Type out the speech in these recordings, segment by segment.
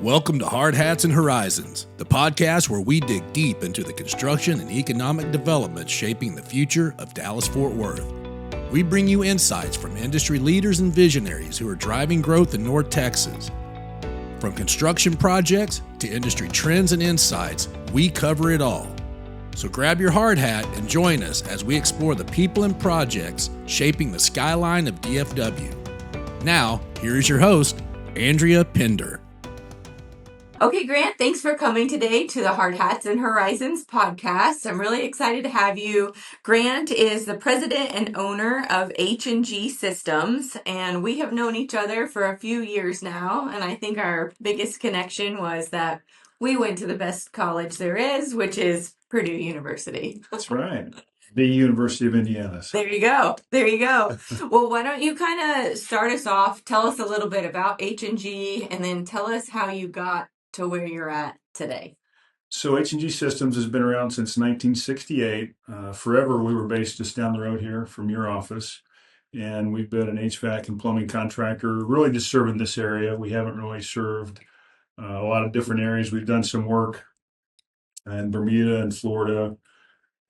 Welcome to Hard Hats and Horizons, the podcast where we dig deep into the construction and economic developments shaping the future of Dallas-Fort Worth. We bring you insights from industry leaders and visionaries who are driving growth in North Texas. From construction projects to industry trends and insights, we cover it all. So grab your hard hat and join us as we explore the people and projects shaping the skyline of DFW. Now, here is your host, Andrea Pender. Okay, Grant, thanks for coming today to the Hard Hats and Horizons podcast. I'm really excited to have you. Grant is the president and owner of H&G Systems, and we have known each other for a few years now, and I think our biggest connection was that we went to the best college there is, which is Purdue University. That's right. The University of Indiana. There you go. There you go. Well, why don't you kind of start us off, tell us a little bit about H&G, and then tell us how you got to where you're at today. So H&G Systems has been around since 1968. Forever, we were based just down the road here from your office. And we've been an HVAC and plumbing contractor, really just serving this area. We haven't really served a lot of different areas. We've done some work in Bermuda and Florida,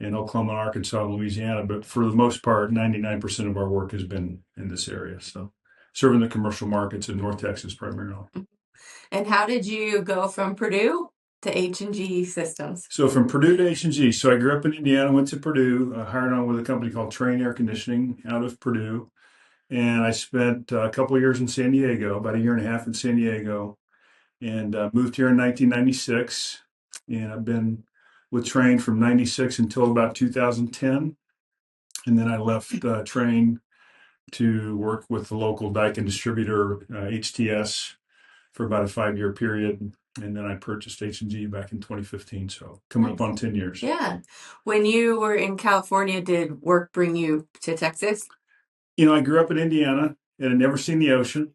in Oklahoma, Arkansas, and Louisiana. But for the most part, 99% of our work has been in this area. So serving the commercial markets in North Texas primarily. And how did you go from Purdue to H&G Systems? So from Purdue to H&G. So I grew up in Indiana, went to Purdue, hired on with a company called Train Air Conditioning out of Purdue. And I spent a couple of years in San Diego, about a year and a half in San Diego, and moved here in 1996. And I've been with Train from 96 until about 2010. And then I left Train to work with the local Daikin distributor, HTS, for about a 5-year period. And then I purchased H&G back in 2015. So coming up on 10 years. Yeah. When you were in California, did work bring you to Texas? You know, I grew up in Indiana and had never seen the ocean.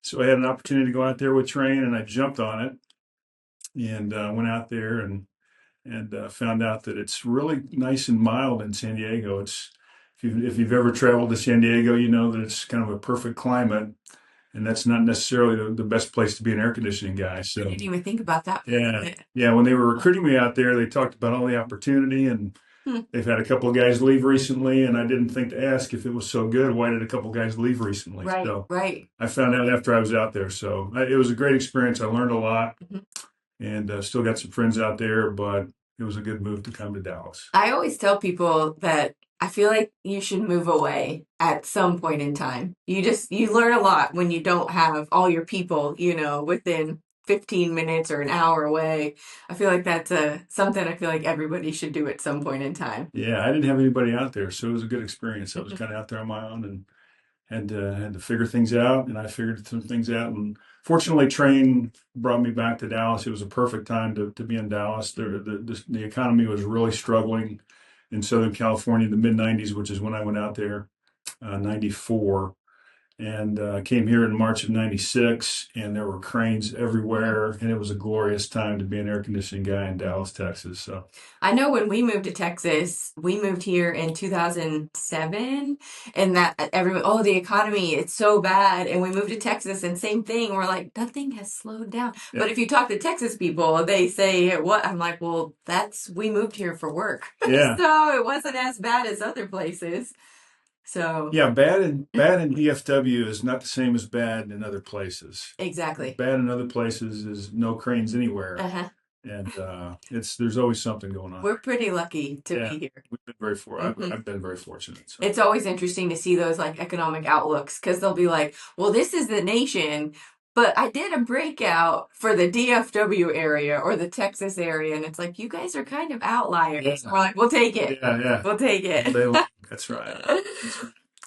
So I had an opportunity to go out there with Train, and I jumped on it and went out there and found out that it's really nice and mild in San Diego. It's if you've ever traveled to San Diego, you know that it's kind of a perfect climate. And that's not necessarily the best place to be an air conditioning guy. So I didn't even think about that. Yeah. When they were recruiting me out there, they talked about all the opportunity, and they've had a couple of guys leave recently. And I didn't think to ask if it was so good. Why did a couple of guys leave recently? Right. So Right. I found out after I was out there. So it was a great experience. I learned a lot, and still got some friends out there. But it was a good move to come to Dallas. I always tell people that I feel like you should move away at some point in time. You learn a lot when you don't have all your people, within 15 minutes or an hour away. I feel like that's something I feel like everybody should do at some point in time. Yeah, I didn't have anybody out there, so it was a good experience. I was kind of out there on my own and had to figure things out, and I figured some things out. And fortunately, Train brought me back to Dallas. It was a perfect time to be in Dallas. The economy was really struggling in Southern California in the mid-90s, which is when I went out there, 94. And came here in March of 96, and there were cranes everywhere, and it was a glorious time to be an air conditioning guy in Dallas, Texas. So I know when we moved to Texas, we moved here in 2007, and that everyone, the economy, it's so bad. And we moved to Texas, and same thing. We're like, nothing has slowed down. Yeah. But if you talk to Texas people, they say, what? I'm like, well, we moved here for work. Yeah. So it wasn't as bad as other places. So yeah, bad in DFW is not the same as bad in other places. Exactly. Bad in other places is no cranes anywhere. And there's always something going on. We're pretty lucky to be here. We've been very fortunate. I've been very fortunate. So. It's always interesting to see those like economic outlooks, because they'll be like, well, this is the nation, but I did a breakout for the DFW area or the Texas area, and it's like, you guys are kind of outliers. Yeah. We're like, we'll take it. Yeah. We'll take it. That's right.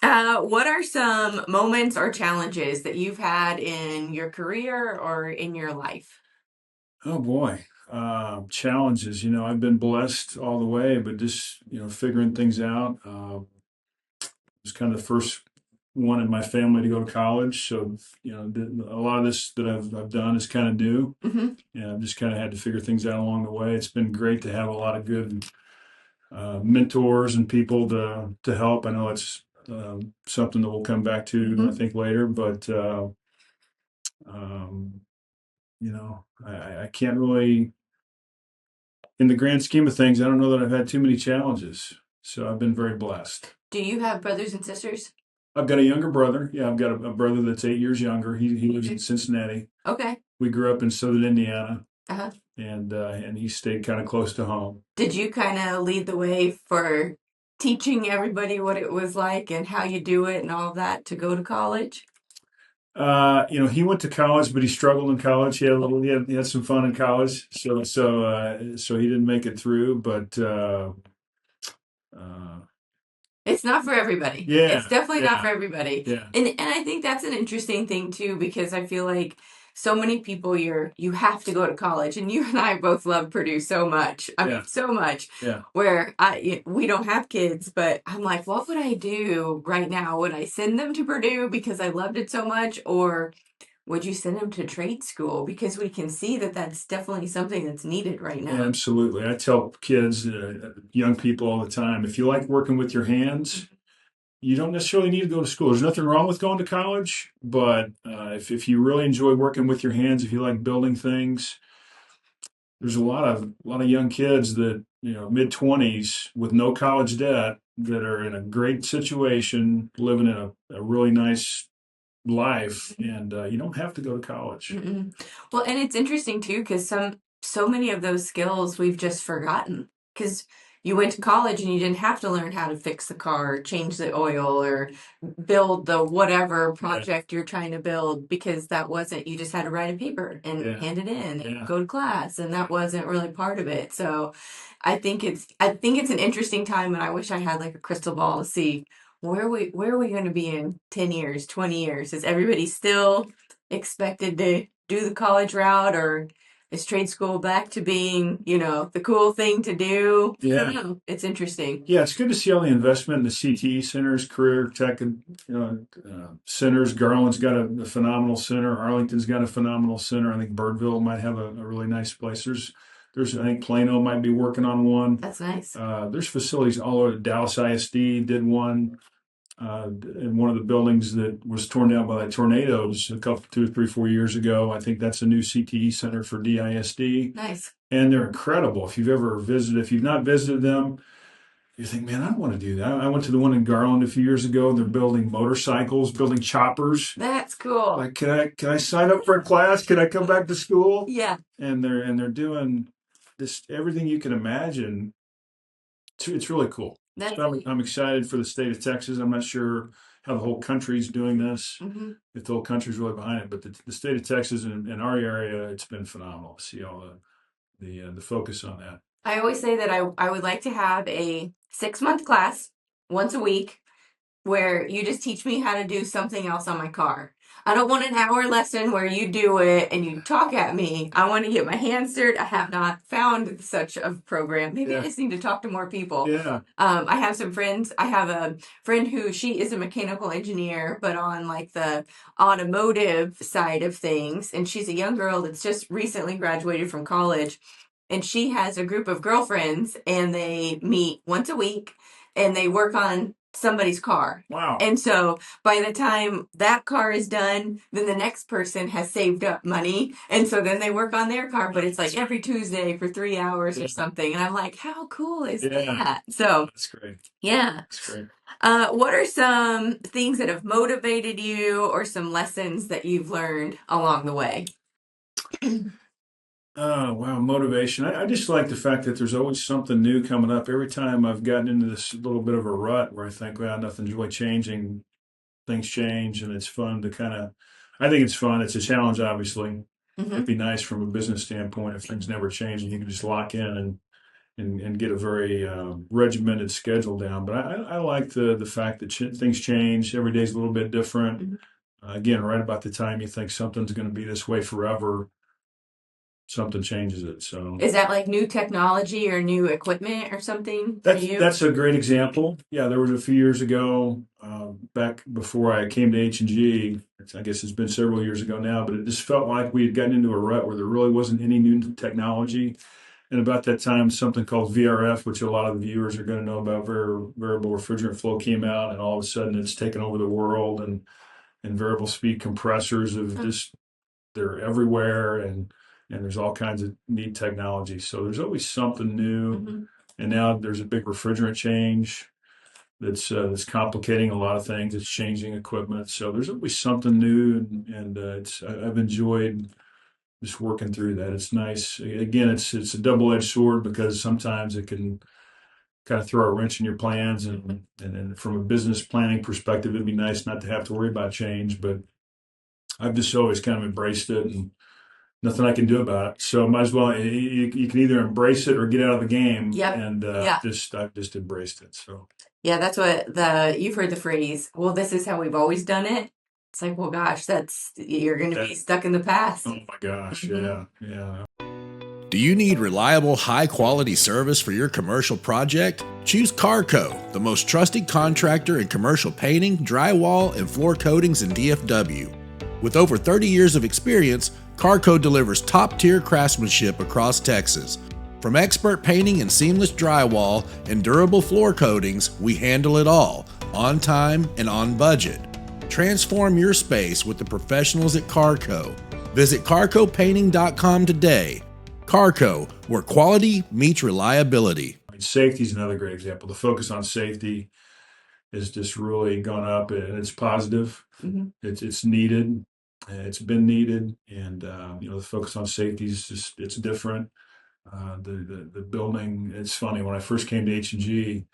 What are some moments or challenges that you've had in your career or in your life? Oh boy, challenges. I've been blessed all the way, but just figuring things out. Was kind of the first one in my family to go to college, so a lot of this that I've done is kind of new. I've just kind of had to figure things out along the way. It's been great to have a lot of good mentors and people to help. I know it's something that we'll come back to, I think, later, but I can't really, in the grand scheme of things, I don't know that I've had too many challenges. So I've been very blessed. Do you have brothers and sisters? I've got a younger brother. Yeah, I've got a brother that's 8 years younger. He lives in Cincinnati. Okay. We grew up in southern Indiana, Uh-huh. and he stayed kind of close to home. Did you kind of lead the way for teaching everybody what it was like and how you do it and all of that to go to college? He went to college, but he struggled in college. He had some fun in college. So he didn't make it through, but uh, It's not for everybody. yeah, It's definitely not yeah, for everybody. yeah, And I think that's an interesting thing too, because I feel like so many people you have to go to college, and you and I both love Purdue so much. I mean, yeah, so much. yeah. Where we don't have kids, but I'm like, what would I do right now? Would I send them to Purdue because I loved it so much, or would you send them to trade school? Because we can see that that's definitely something that's needed right Yeah, now. absolutely. I tell kids, young people all the time, if you like working with your hands, you don't necessarily need to go to school. There's nothing wrong with going to college, but if you really enjoy working with your hands, if you like building things, there's a lot of young kids that mid-20s with no college debt that are in a great situation, living in a really nice life, and you don't have to go to college. Mm-mm. Well, and it's interesting too, because so many of those skills we've just forgotten. Because you went to college and you didn't have to learn how to fix the car, change the oil, or build the whatever Yeah, project you're trying to build, because that wasn't, you just had to write a paper and yeah, hand it in and yeah. go to class, and that wasn't really part of it. So I think it's an interesting time, and I wish I had like a crystal ball to see where are we going to be in 10 years, 20 years? Is everybody still expected to do the college route, or is trade school back to being, the cool thing to do? I don't Yeah. know. It's interesting. Yeah, it's good to see all the investment in the CTE centers, career tech, and centers. Garland's got a phenomenal center. Arlington's got a phenomenal center. I think Birdville might have a really nice place. There's I think Plano might be working on one. That's nice. There's facilities all over. Dallas ISD did one in one of the buildings that was torn down by the tornadoes a couple, 2, 3, 4 years ago. I think that's a new CTE center for DISD, Nice. and they're incredible. If you've not visited them, you think, man, I want to do that. I went to the one in Garland a few years ago. They're building motorcycles, building choppers. That's cool. Like, can I sign up for a class? Can I come back to school? Yeah. And they're doing this everything you can imagine. It's really cool. That's So I'm excited for the state of Texas. I'm not sure how the whole country's doing this, hmm if the whole country's really behind it, but the state of Texas and our area, it's been phenomenal to see all the focus on that. I always say that I would like to have a 6-month class once a week where you just teach me how to do something else on my car. I don't want an hour lesson where you do it and you talk at me. I want to get my hands dirty. I have not found such a program. Maybe I Yeah, just need to talk to more people. yeah, I have some friends. I have a friend who she is a mechanical engineer, but on like the automotive side of things. And she's a young girl that's just recently graduated from college. And she has a group of girlfriends, and they meet once a week and they work on somebody's car. wow, And so by the time that car is done, then the next person has saved up money. And so then they work on their car, but it's like every Tuesday for 3 hours or yeah, something. And I'm like, how cool is yeah. that? So, That's great. yeah. That's great. What are some things that have motivated you, or some lessons that you've learned along the way? Oh, wow, motivation. I just like the fact that there's always something new coming up. Every time I've gotten into this little bit of a rut where I think, well, nothing's really changing, things change, and it's fun to I think it's fun. It's a challenge, obviously. It'd hmm be nice from a business standpoint if things never change and you can just lock in and get a very regimented schedule down. But I like the fact that things change. Every day's a little bit different. Again, right about the time you think something's going to be this way forever, something changes it. So Is that like new technology or new equipment or something for that's you? that's a great example. Yeah, there was a few years ago, back before I came to H&G. I guess it's been several years ago now, but it just felt like we had gotten into a rut where there really wasn't any new technology. And about that time, something called VRF, which a lot of the viewers are going to know about, variable refrigerant flow, came out, and all of a sudden it's taken over the world, and variable speed compressors have just they're everywhere, and there's all kinds of neat technology. So there's always something new. Mhm. And now there's a big refrigerant change that's complicating a lot of things. It's changing equipment. So there's always something new, and I've enjoyed just working through that. It's nice. Again, it's a double-edged sword because sometimes it can kind of throw a wrench in your plans, and then from a business planning perspective, it'd be nice not to have to worry about change. But I've just always kind of embraced it, and nothing I can do about it. So might as well. You can either embrace it or get out of the game. Yep. And Yeah. I've just embraced it. So Yeah, that's what you've heard the phrase, well, this is how we've always done it. It's like, well, gosh, you're going to be stuck in the past. oh my gosh, Mhm. yeah. Do you need reliable, high-quality service for your commercial project? Choose Carrco, the most trusted contractor in commercial painting, drywall, and floor coatings in DFW. With over 30 years of experience, Carrco delivers top-tier craftsmanship across Texas. From expert painting and seamless drywall and durable floor coatings, we handle it all, on time and on budget. Transform your space with the professionals at Carrco. Visit carcopainting.com today. Carrco, where quality meets reliability. I mean, safety is another great example. The focus on safety has just really gone up, and it's positive. Mhm. It's needed. It's been needed, and the focus on safety is just it's different. The building. It's funny when I first came to H&G,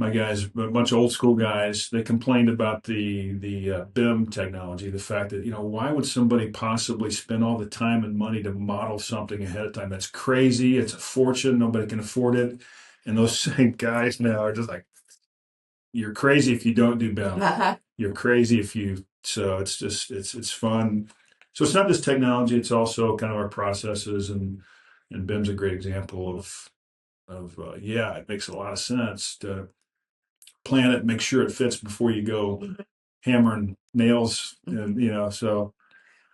my guys, a bunch of old school guys, they complained about the BIM technology, the fact that why would somebody possibly spend all the time and money to model something ahead of time? That's crazy. It's a fortune. Nobody can afford it. And those same guys now are just like, you're crazy if you don't do BIM. You're crazy if you. So it's just it's fun. So it's not just technology; it's also kind of our processes, and BIM's a great example of yeah, it makes a lot of sense to plan it, make sure it fits before you go Mhm. hammering nails, and so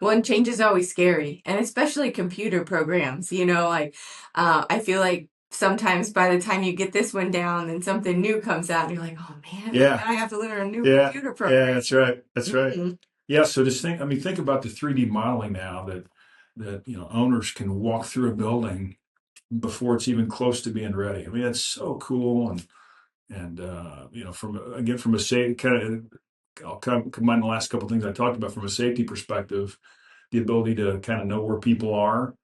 One change is always scary, and especially computer programs. Like I feel like sometimes by the time you get this one down, then something new comes out, and you're like, oh man, now yeah, I have to learn a new yeah, computer yeah. program. That's right. Mhm. Yeah. So just think. I mean, think about the 3D modeling now that owners can walk through a building before it's even close to being ready. I mean, that's so cool, and from a safety kind of, I'll combine the last couple of things I talked about from a safety perspective, the ability to kind of know where people are,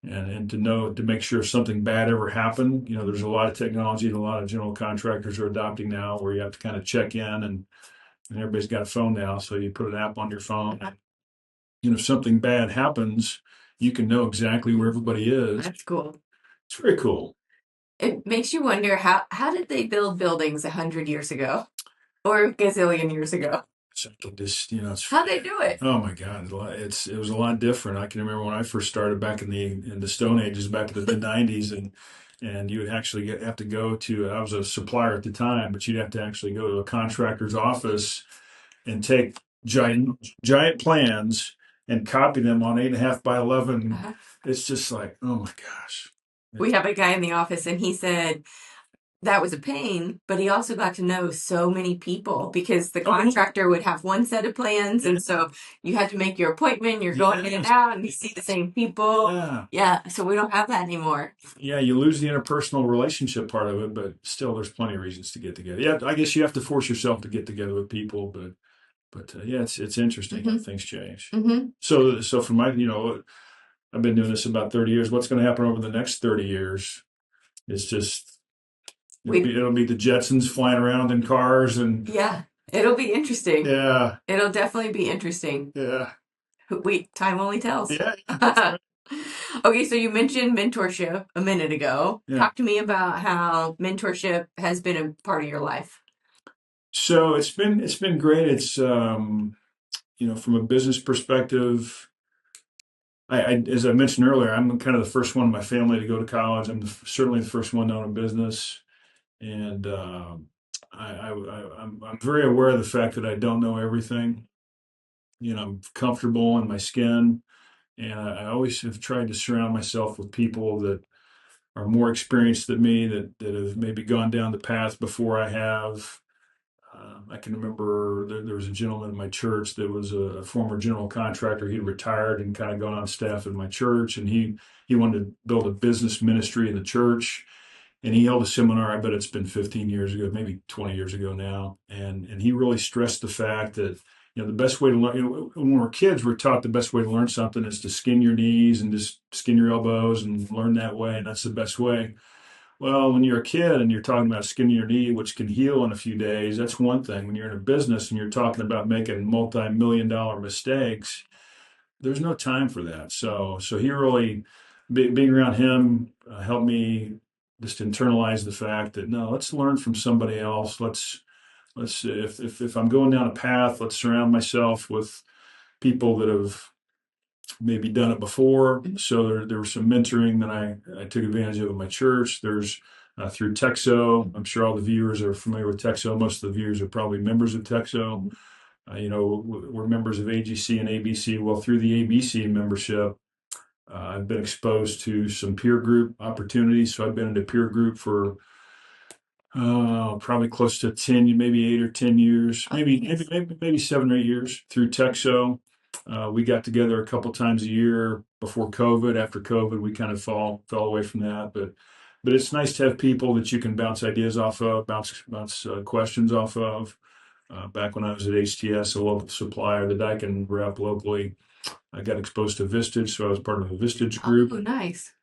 and to know to make sure if something bad ever happened. There's a lot of technology that a lot of general contractors are adopting now, where you have to kind of check in, and everybody's got a phone now, so you put an app on your phone, and if something bad happens, you can know exactly where everybody is. That's cool. It's very cool. It makes you wonder how did they build buildings 100 years ago or a gazillion years ago? So I can just How they do it? oh my God, it was a lot different. I can remember when I first started back in the Stone Ages, back in the mid '90s, and you would actually have to go to. I was a supplier at the time, but you'd have to actually go to a contractor's office and take giant plans and copy them on 8.5 by 11. Uh-huh. It's just like, oh my gosh. We have a guy in the office, and he said that was a pain, but he also got to know so many people because the Oh, yeah. contractor would have one set of plans, and so you had to make your appointment. You're going in and Yes. out, and you see the same people. Yeah. Yeah, so we don't have that anymore. Yeah, you lose the interpersonal relationship part of it, but still, there's plenty of reasons to get together. Yeah, I guess you have to force yourself to get together with people, but yeah, it's interesting how Hmm. things change. Hmm. So for my, I've been doing this about 30 years. What's going to happen over the next 30 years is just We it'll be the Jetsons flying around in cars, and Yeah, it'll be interesting. yeah, It'll definitely be interesting. yeah, Time only tells. yeah. That's right. Okay, so you mentioned mentorship a minute ago. Yeah. Talk to me about how mentorship has been a part of your life. So it's been great. It's from a business perspective. As I mentioned earlier, I'm kind of the first one in my family to go to college. I'm certainly the first one to own a business, and I'm very aware of the fact that I don't know everything. I'm comfortable in my skin, and I always have tried to surround myself with people that are more experienced than me, that have maybe gone down the path before I have. I can remember there was a gentleman in my church that was a former general contractor. He'd retired and kind of gone on staff in my church, and he wanted to build a business ministry in the church. And he held a seminar. I bet it's been 15 years ago, maybe 20 years ago now. And he really stressed the fact that the best way to learn. When we're kids, we're taught the best way to learn something is to skin your knees and just skin your elbows and learn that way, and that's the best way. Well, when you're a kid and you're talking about skinning your knee, which can heal in a few days, that's one thing. When you're in a business and you're talking about making multi-million-dollar mistakes, there's no time for that. So he really, being around him, helped me just internalize the fact that no, let's learn from somebody else. Let's if I'm going down a path, let's surround myself with people that have maybe done it before. So there was some mentoring that I took advantage of in my church. There's through Texo. I'm sure all the viewers are familiar with Texo. Most of the viewers are probably members of Texo. We're members of AGC and ABC. Well, through the ABC membership, I've been exposed to some peer group opportunities. So I've been in a peer group for probably close to 10, maybe 8 or 10 years, maybe 7 or 8 years through Texo. We got together a couple times a year before COVID. After COVID, we kind of fell away from that. But it's nice to have people that you can bounce ideas off of, bounce questions off of. Back when I was at HTS, a local supplier that I can rep locally, I got exposed to Vistage, so I was part of the Vistage group. Oh, nice.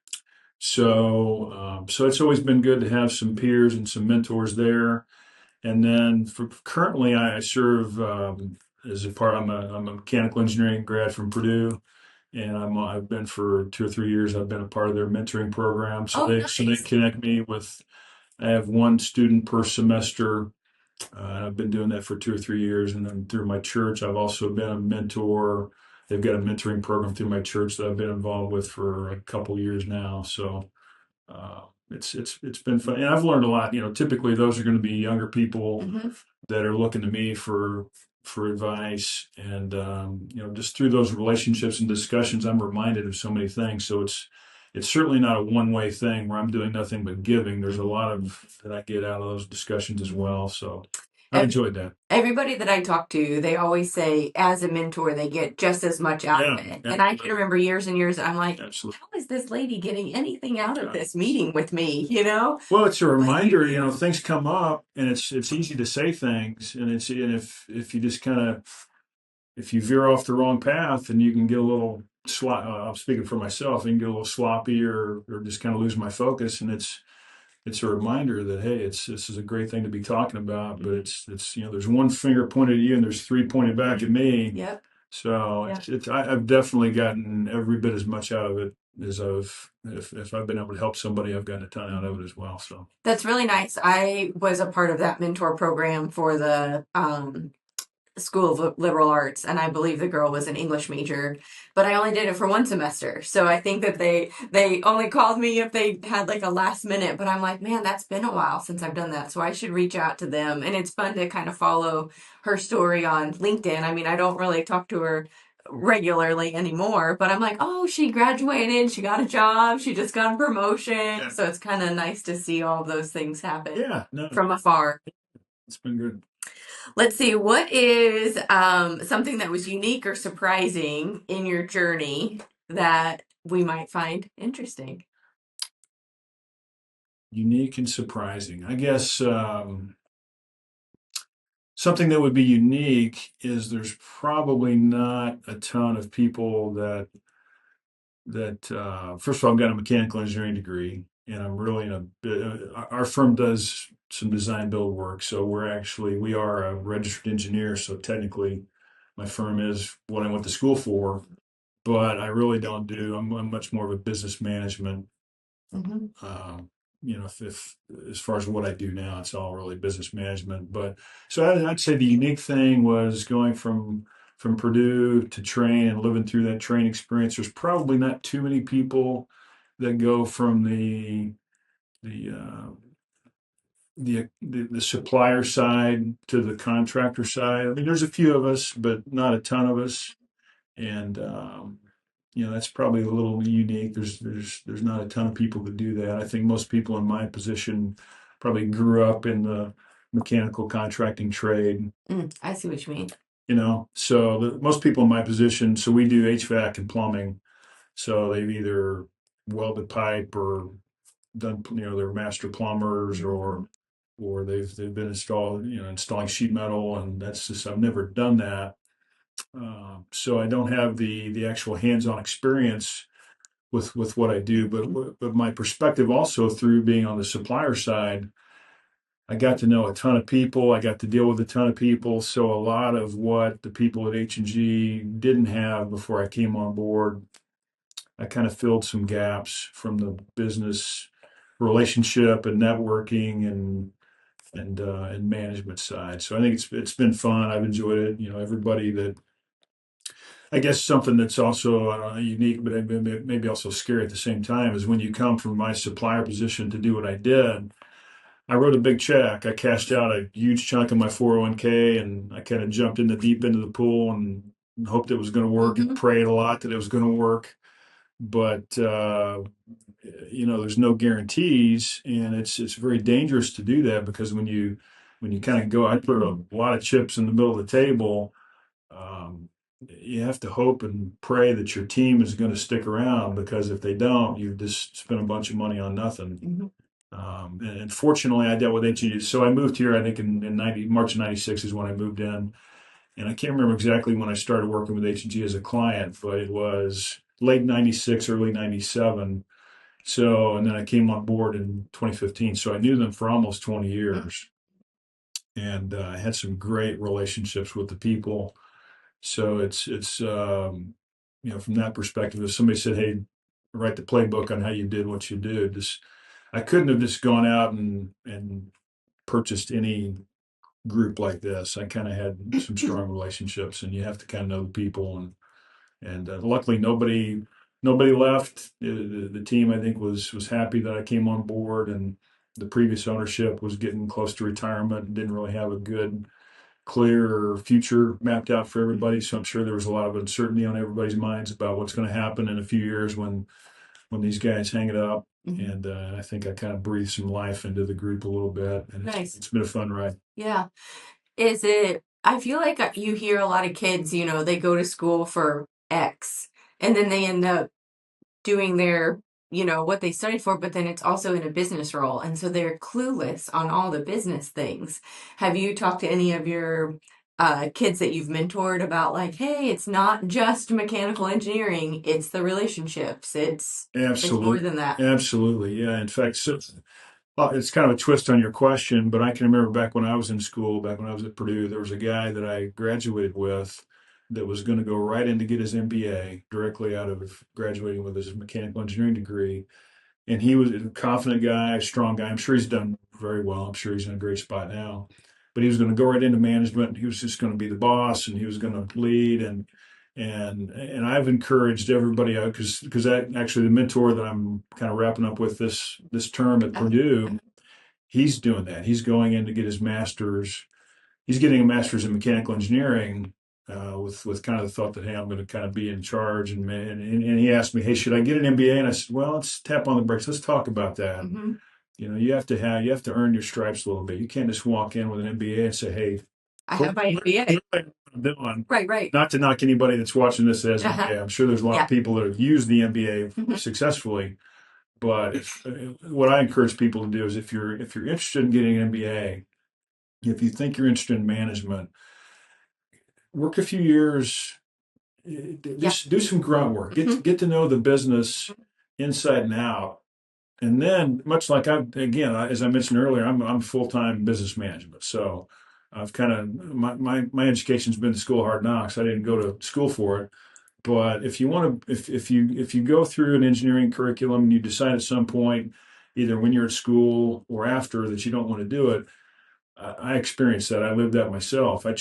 So it's always been good to have some peers and some mentors there. And then currently, I serve as a part. I'm a mechanical engineering grad from Purdue, and I've been for 2 or 3 years. I've been a part of their mentoring program. So they connect me with. I have one student per semester. And I've been doing that for 2 or 3 years, and then through my church, I've also been a mentor. They've got a mentoring program through my church that I've been involved with for a couple years now. So it's been fun, and I've learned a lot. Typically those are going to be younger people that are looking to me for advice, and just through those relationships and discussions, I'm reminded of so many things. So it's certainly not a one-way thing where I'm doing nothing but giving. There's a lot of that I get out of those discussions as well. So I enjoyed that. Everybody that I talk to, they always say, as a mentor, they get just as much out of it. And I can remember years and years, I'm like, Absolutely. how is this lady getting anything out of this meeting with me? Well, it's a reminder. Things come up, and it's easy to say things, and if you just kind of if you veer off the wrong path, then you can get a little I'm speaking for myself. I can get a little sloppy or just kind of lose my focus, and it's a reminder that hey, this is a great thing to be talking about, but it's there's one finger pointed at you and there's three pointed back at me. Yep. So I've definitely gotten every bit as much out of it as if I've been able to help somebody, I've gotten a ton out of it as well. So that's really nice. I was a part of that mentor program for the School of Liberal Arts, and I believe the girl was an English major, but I only did it for one semester. So I think that they only called me if they had like a last minute, but I'm like, man, that's been a while since I've done that. So I should reach out to them. And it's fun to kind of follow her story on LinkedIn. I mean, I don't really talk to her regularly anymore, but I'm like, oh, she graduated, she got a job, she just got a promotion. Yeah. So it's kind of nice to see all those things happen from afar. It's been good. Let's see, what is something that was unique or surprising in your journey that we might find interesting? Unique and surprising. I guess something that would be unique is there's probably not a ton of people that first of all, I've got a mechanical engineering degree, and I'm really our firm does some design build work. So we are a registered engineer. So technically my firm is what I went to school for, but I really don't I'm much more of a business management. If as far as what I do now, it's all really business management. But so I'd say the unique thing was going from Purdue to train and living through that train experience. There's probably not too many people that go from the supplier side to the contractor side. I mean, there's a few of us, but not a ton of us, and that's probably a little unique. There's not a ton of people that do that. I think most people in my position probably grew up in the mechanical contracting trade. I see what you mean. So most people in my position, so we do HVAC and plumbing. So they've either welded pipe or done, they're master plumbers, or they've been installing sheet metal, and that's just I've never done that. So I don't have the actual hands-on experience with what I do, but my perspective also through being on the supplier side, I got to know a ton of people. I got to deal with a ton of people. So a lot of what the people at H&G didn't have before I came on board, I kind of filled some gaps from the business relationship and networking and management side. So I think it's been fun. I've enjoyed it. Everybody that I guess something that's also unique, but maybe also scary at the same time, is when you come from my supplier position to do what I did. I wrote a big check. I cashed out a huge chunk of my 401k, and I kind of jumped in the deep end of the pool and hoped it was going to work and prayed a lot that it was going to work. But there's no guarantees, and it's very dangerous to do that, because when you kind of go, I put a lot of chips in the middle of the table. You have to hope and pray that your team is going to stick around, because if they don't, you've just spent a bunch of money on nothing. And fortunately, I dealt with H&G. So I moved here, I think in March of 96 is when I moved in. And I can't remember exactly when I started working with H&G as a client, but it was late 96, early 97. So, and then I came on board in 2015. So I knew them for almost 20 years. And I had some great relationships with the people. So from that perspective, if somebody said, "Hey, write the playbook on how you did what you did," I couldn't have just gone out and purchased any group like this. I kind of had some strong relationships, and you have to kind of know the people, and luckily nobody left. The team, I think, was happy that I came on board, and the previous ownership was getting close to retirement and didn't really have a good, clear future mapped out for everybody. So I'm sure there was a lot of uncertainty on everybody's minds about what's going to happen in a few years when these guys hang it up. And I think I kind of breathed some life into the group a little bit, and Nice. it's been a fun ride. Yeah. I feel like you hear a lot of kids, they go to school for X, and then they end up doing their, what they studied for, but then it's also in a business role. And so they're clueless on all the business things. Have you talked to any of your kids that you've mentored about, like, hey, it's not just mechanical engineering, it's the relationships. It's more than that. Absolutely. Yeah. In fact, it's kind of a twist on your question, but I can remember back when I was in school, back when I was at Purdue, there was a guy that I graduated with that was going to go right in to get his MBA directly out of graduating with his mechanical engineering degree. And he was a confident guy, a strong guy. I'm sure he's done very well. I'm sure he's in a great spot now. But he was going to go right into management. He was just going to be the boss, and he was going to lead. And I've encouraged everybody, because that actually, the mentor that I'm kind of wrapping up with this term at Purdue, he's doing that. He's going in to get his master's. He's getting a master's in mechanical engineering, with kind of the thought that, hey, I'm going to kind of be in charge. And he asked me, hey, should I get an MBA? And I said, well, let's tap on the brakes. Let's talk about that. You have to earn your stripes a little bit. You can't just walk in with an MBA and say, hey, I have my MBA. Right. Not to knock anybody that's watching this as an MBA. I'm sure there's a lot of people that have used the MBA successfully. But what I encourage people to do is, if you're interested in getting an MBA, if you think you're interested in management, work a few years, just do some grunt work, get to know the business inside and out. And then, much like as I mentioned earlier, I'm full-time business management. So I've kind of, my education's been the school of hard knocks. I didn't go to school for it. But if you want to, if you go through an engineering curriculum and you decide at some point, either when you're at school or after, that you don't want to do it, I experienced that. I lived that myself. I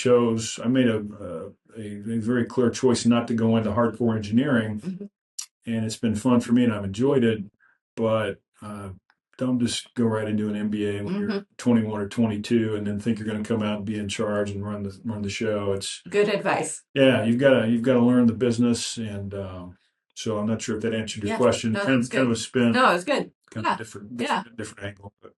made a very clear choice not to go into hardcore engineering, and it's been fun for me, and I've enjoyed it. But don't just go right into an MBA when you're 21 or 22, and then think you're going to come out and be in charge and run the show. It's good advice. Yeah, you've got to learn the business, and so I'm not sure if that answered your question. No, kind of a spin. No, it was good. Kind of different angle. But.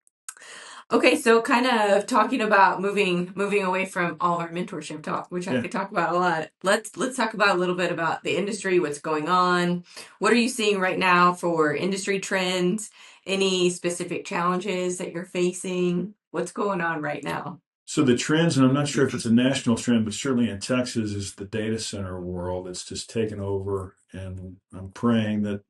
Okay, so kind of talking about moving away from all our mentorship talk, which I Yeah. could talk about a lot. Let's talk about a little bit about the industry, what's going on. What are you seeing right now for industry trends? Any specific challenges that you're facing? What's going on right now? So the trends, and I'm not sure if it's a national trend, but certainly in Texas, is the data center world. It's just taken over, and I'm praying that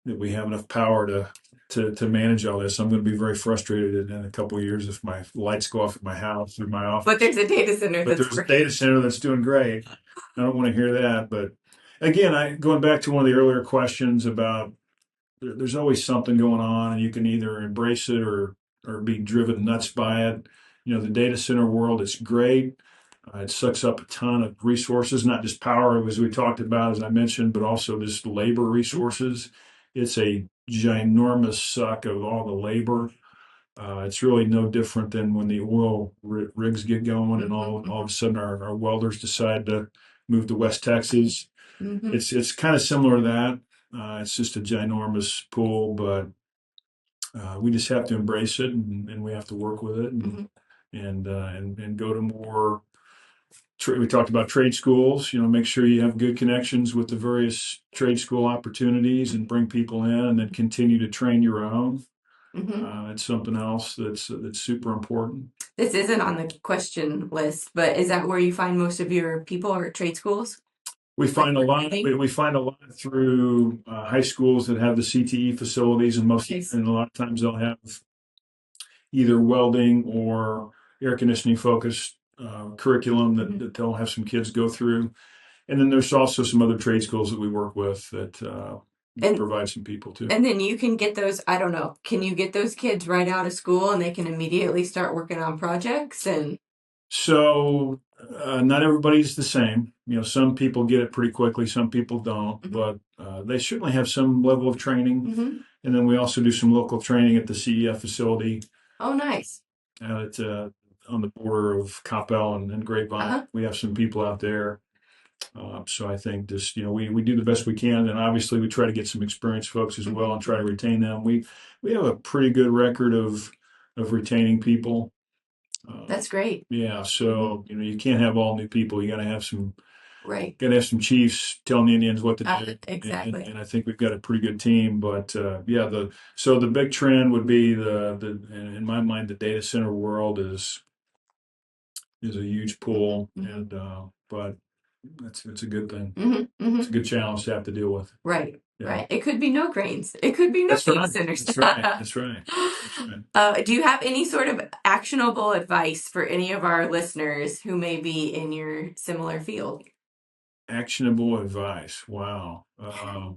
we have enough power to manage all this. I'm going to be very frustrated in a couple of years if my lights go off at my house or my But office. there's a data center But that's there's a data working. center that's doing great. I don't want to hear that. But again, going back to one of the earlier questions about there's always something going on, and you can either embrace it or be driven nuts by it. The data center world, it's great. It sucks up a ton of resources, not just power, as we talked about, as I mentioned, but also just labor resources. It's a ginormous suck of all the labor. It's really no different than when the oil rigs get going, and all of a sudden our welders decide to move to West Texas. Mm-hmm. It's kind of similar to that. It's just a ginormous pool, but we just have to embrace it, and we have to work with it, Mm-hmm. and go to more. We talked about trade schools. Make sure you have good connections with the various trade school opportunities, and bring people in, and then continue to train your own. Mm-hmm. It's something else that's super important. This isn't on the question list, but is that where you find most of your people are at trade schools? We Like find a for lot. training? We find a lot through high schools that have the CTE facilities, Okay. and a lot of times they'll have either welding or air conditioning focused curriculum Mhm. that they'll have some kids go through. And then there's also some other trade schools that we work with that And provide some people too. and then you can get those, I don't know, can you get those kids right out of school and they can immediately start working on projects and So not everybody's the same. Some people get it pretty quickly, some people don't, Mhm. but they certainly have some level of training. Mhm. And then we also do some local training at the CEF facility Oh, nice. out at, on the border of Coppell and Grapevine. Uh-huh. We have some people out there. So I think just, we do the best we can. And obviously we try to get some experienced folks as well Mhm. and try to retain them. We have a pretty good record of retaining people. That's great. Yeah, Mhm. so you can't have all new people. You Right. got to have some chiefs telling the Indians what to do, Exactly. and I think we've got a pretty good team. But yeah, the big trend would be in my mind, the data center world is a huge pull, Mhm. and but it's a good thing. Mhm. It's a Mhm. good challenge to have to deal with. Right. Yeah, Right. It could be no grains. It could be no that's data right. centers. That's right. That's right. That's right. Do you have any sort of actionable advice for any of our listeners who may be in your similar field? Actionable advice. Wow. Or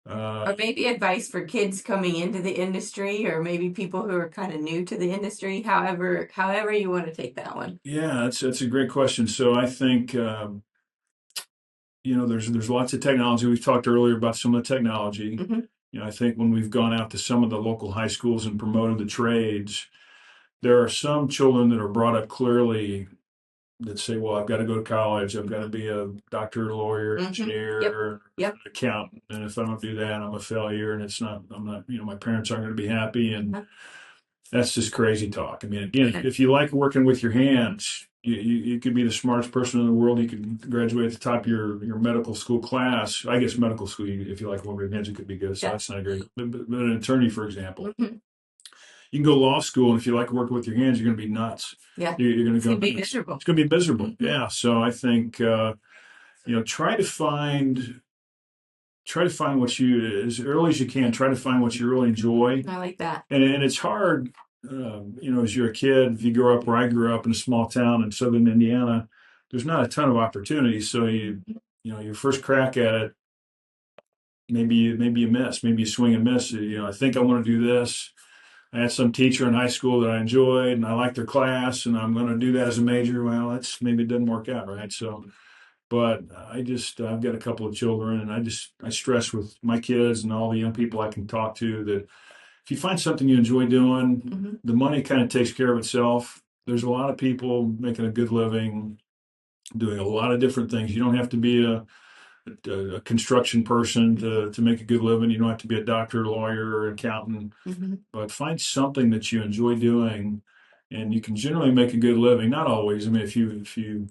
Uh, maybe advice for kids coming into the industry, or maybe people who are kind of new to the industry, however you want to take that one. yeah, that's a great question. So I think there's lots of technology. We've talked earlier about some of the technology. Hmm. I think when we've gone out to some of the local high schools and promoted the trades, there are some children that are brought up clearly that say, "Well, I've got to go to college. I've got to be a doctor, lawyer, Hmm. Yep. engineer, Yep. accountant. And if I don't do that, I'm a failure. And it's not. I'm not. My parents aren't going to be happy." And Uh-huh. that's just crazy talk. I mean, again, And if you like working with your hands, you could be the smartest person in the world. You could graduate at the top of your medical school class. I guess medical school, if you like working with your hands, you could be good. So yeah. that's not great. But an attorney, for example, Hmm. you can go to law school, and if you like working with your hands, you're going to be nuts. Yeah. You're going to It's go gonna be nuts. miserable. It's going to be miserable. Hmm. Yeah. So I think try to find what you as early as you can. Try to find what you really enjoy, I like that. and it's hard. As you're a kid, if you grow up where I grew up in a small town in southern Indiana, there's not a ton of opportunities. So your first crack at it, maybe you miss, maybe you swing and miss. I think I want to do this. I had some teacher in high school that I enjoyed, and I liked their class, and I'm going to do that as a major. Well, that's maybe it doesn't work out, right? So, but I've got a couple of children, and I stress with my kids and all the young people I can talk to that if you find something you enjoy doing, Hmm. the money kind of takes care of itself. There's a lot of people making a good living doing a lot of different things. You don't have to be a a construction person to make a good living. You don't have to be a doctor, lawyer, or accountant, but find something that you enjoy doing, and you can generally make a good living. Not always. I mean, if you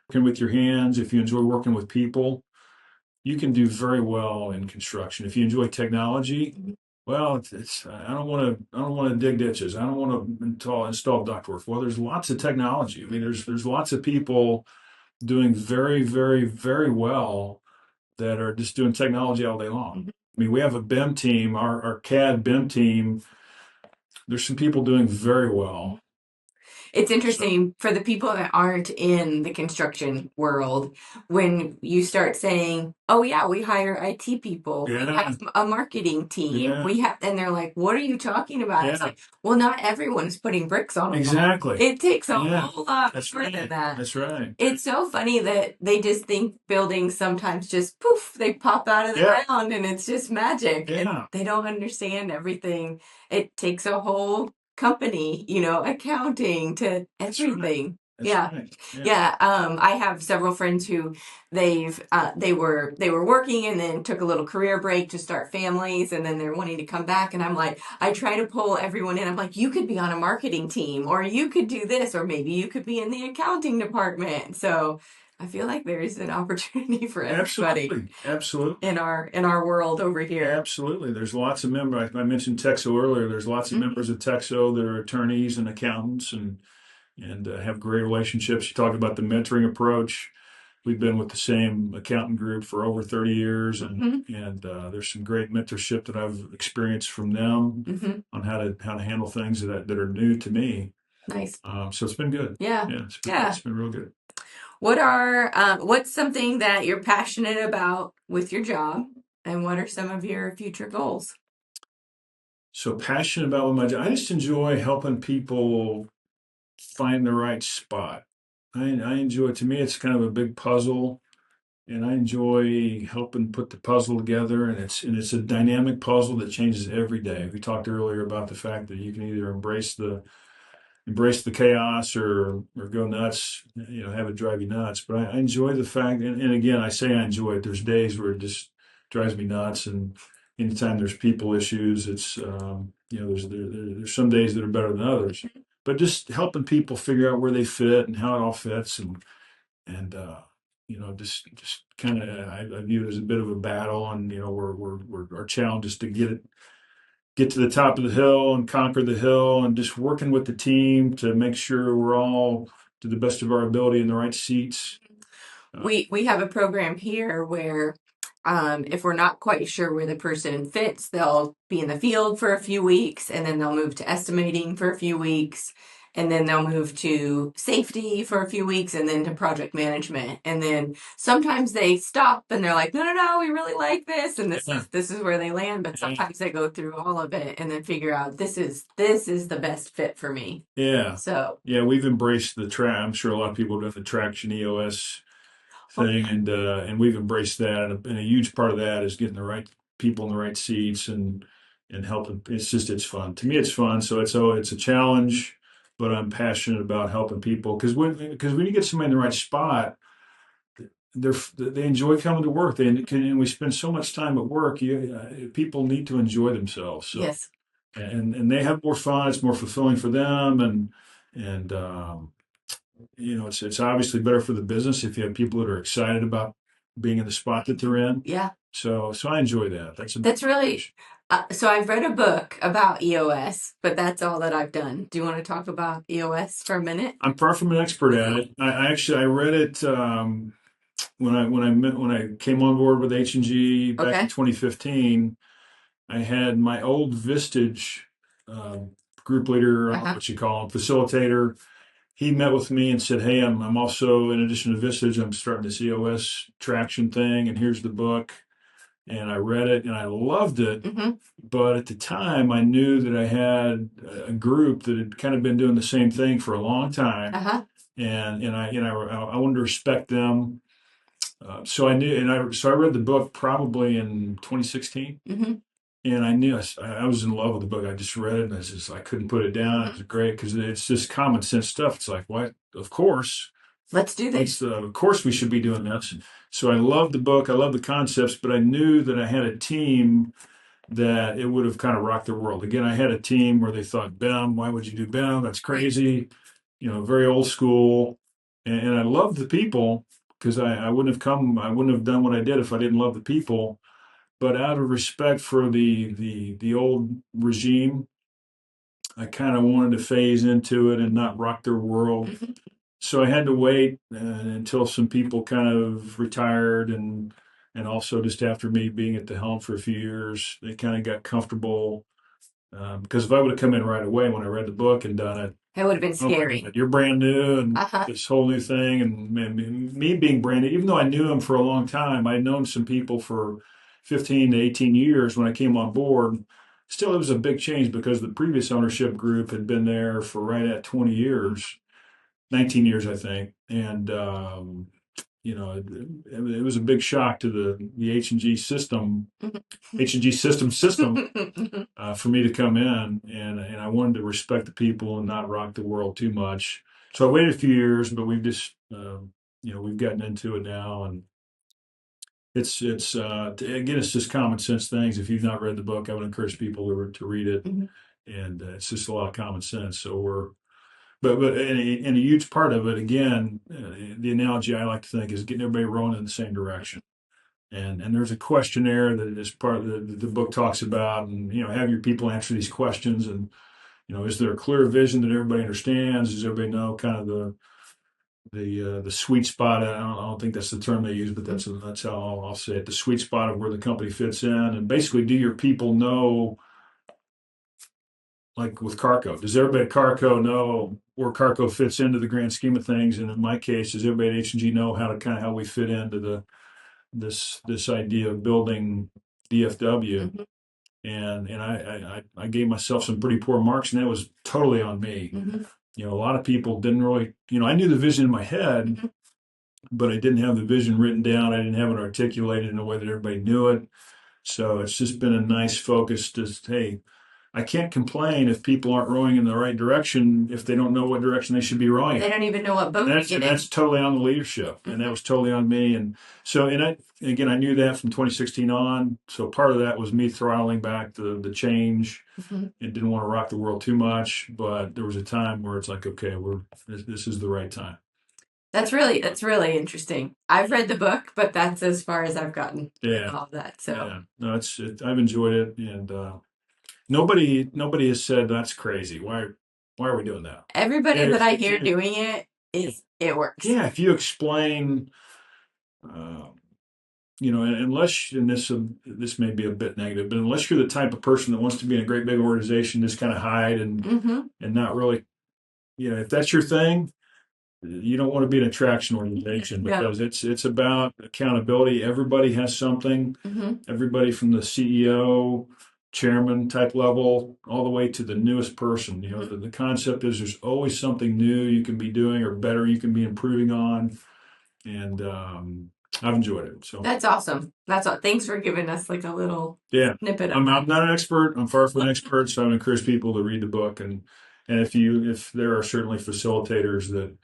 working with your hands, if you enjoy working with people, you can do very well in construction. If you enjoy technology, well, it's I don't want to dig ditches. I don't want to install ductwork. Well, there's lots of technology. I mean, there's lots of people doing very, very, very well that are just doing technology all day long. I mean, we have a BIM team, our CAD BIM team. There's some people doing very well. It's interesting for the people that aren't in the construction world when you start saying, "Oh yeah, we hire IT people. We Yeah, have a marketing team. yeah, We have," and they're like, "What are you talking about?" It's yeah. like, well, not everyone's putting bricks on a wall. Exactly. It takes a Yeah, whole lot that's more than right. that. That's right. It's so funny that they just think buildings sometimes just poof, they pop out of the Yeah, ground and it's just magic. And yeah. they don't understand everything. It takes a whole company, accounting to That's right. everything. That's Yeah. right. Yeah. Yeah. I have several friends who they were working and then took a little career break to start families and then they're wanting to come back and I'm like, I try to pull everyone in. I'm like, you could be on a marketing team or you could do this or maybe you could be in the accounting department. So I feel like there's an opportunity for everybody Absolutely. Absolutely. in our world over here. Absolutely. There's lots of members. I mentioned Texo earlier. There's lots of members of Texo that are attorneys and accountants and have great relationships. You talk about the mentoring approach. We've been with the same accountant group for over 30 years, and there's some great mentorship that I've experienced from them on how to handle things that are new to me. Nice. So it's been good. Yeah. Yeah, Yeah. it's been real good. What's something that you're passionate about with your job, and what are some of your future goals? So passionate about what my job. I just enjoy helping people find the right spot. I enjoy. To me, it's kind of a big puzzle, and I enjoy helping put the puzzle together. And it's a dynamic puzzle that changes every day. We talked earlier about the fact that you can either embrace the chaos or go nuts, have it drive you nuts. But I enjoy the fact, and again, I say I enjoy it. There's days where it just drives me nuts, and anytime there's people issues, it's there's some days that are better than others. But just helping people figure out where they fit and how it all fits, and just kind of I view it as a bit of a battle, and we're our challenge is to get to the top of the hill and conquer the hill and just working with the team to make sure we're all to the best of our ability in the right seats. We have a program here where if we're not quite sure where the person fits, they'll be in the field for a few weeks and then they'll move to estimating for a few weeks and then they'll move to safety for a few weeks and then to project management. And then sometimes they stop and they're like, no, no, no, we really like this. And this is where they land. But sometimes they go through all of it and then figure out this is the best fit for me. Yeah. So Yeah, we've embraced the track. I'm sure a lot of people have done the traction EOS thing, and we've embraced that. And a huge part of that is getting the right people in the right seats and helping. It's fun. To me, it's fun. So it's a challenge, but I'm passionate about helping people because when you get somebody in the right spot, they enjoy coming to work. And we spend so much time at work. People need to enjoy themselves. So, yes. And they have more fun. It's more fulfilling for them, and it's obviously better for the business if you have people that are excited about being in the spot that they're in. Yeah. So I enjoy that. That's really. So I've read a book about EOS, but that's all that I've done. Do you want to talk about EOS for a minute? I'm far from an expert at it. I read it when I came on board with H&G back in 2015. I had my old Vistage group leader, I don't know what you call him, facilitator. He met with me and said, "Hey, I'm also, in addition to Vistage, I'm starting this EOS traction thing, and here's the book." And I read it and I loved it. But at the time, I knew that I had a group that had kind of been doing the same thing for a long time, and I wanted to respect them. So I knew, so I read the book probably in 2016. And I knew I was in love with the book. I just read it and I couldn't put it down. It was great because it's just common sense stuff. It's like, what? Of course, Let's do this. Of course, we should be doing this. So I love the book. I love the concepts, but I knew that I had a team that it would have kind of rocked their world. Again, I had a team where they thought, BIM, why would you do BIM? That's crazy. Very old school. And I loved the people because I wouldn't have done what I did if I didn't love the people. But out of respect for the old regime, I kind of wanted to phase into it and not rock their world. So I had to wait until some people kind of retired, and also just after me being at the helm for a few years, they kind of got comfortable. Because if I would have come in right away when I read the book and done it, It would have been scary. you're brand new and Uh-huh. this whole new thing, and me being brand new, even though I knew them for a long time, I'd known some people for 15 to 18 years when I came on board. Still, it was a big change because the previous ownership group had been there for right at 20 years, 19 years, I think. And, it was a big shock to the H&G system, H&G system for me to come in, and I wanted to respect the people and not rock the world too much. So I waited a few years, but we've just, we've gotten into it now, and again, it's just common sense things. If you've not read the book, I would encourage people to read it, and it's just a lot of common sense. So and a huge part of it, again, the analogy I like to think is getting everybody rowing in the same direction. And there's a questionnaire that is part of the book talks about, and have your people answer these questions, and is there a clear vision that everybody understands? Does everybody know kind of the sweet spot? I don't think that's the term they use, but that's how I'll say it. The sweet spot of where the company fits in, and basically, do your people know? Like with Carrco, does everybody at Carrco know where Carrco fits into the grand scheme of things? And in my case, does everybody at H&G know how we fit into this idea of building DFW? And I gave myself some pretty poor marks, and that was totally on me. A lot of people didn't really, I knew the vision in my head, but I didn't have the vision written down. I didn't have it articulated in a way that everybody knew it. So it's just been a nice focus to, hey, I can't complain if people aren't rowing in the right direction if they don't know what direction they should be rowing in. They don't even know what boat to get in. That's totally on the leadership, and that was totally on me. And so, I knew that from 2016 on. So part of that was me throttling back the change, and didn't want to rock the world too much. But there was a time where it's like, okay, this is the right time. That's really interesting. I've read the book, but that's as far as I've gotten. Yeah, all of that. So yeah, no, I've enjoyed it, and nobody has said that's crazy. Why are we doing that? Everybody that I hear doing it works. Yeah, if you explain, unless, and this may be a bit negative, but unless you're the type of person that wants to be in a great big organization, just kind of hide and not really, if that's your thing, you don't want to be an attraction organization, because it's about accountability. Everybody has something. Everybody from the CEO, chairman type level, all the way to the newest person. The concept is there's always something new you can be doing or better you can be improving on, and I've enjoyed it. So that's awesome. Thanks for giving us like a little snippet. I'm not an expert. I'm far from an expert, so I would encourage people to read the book, and if there are certainly facilitators that.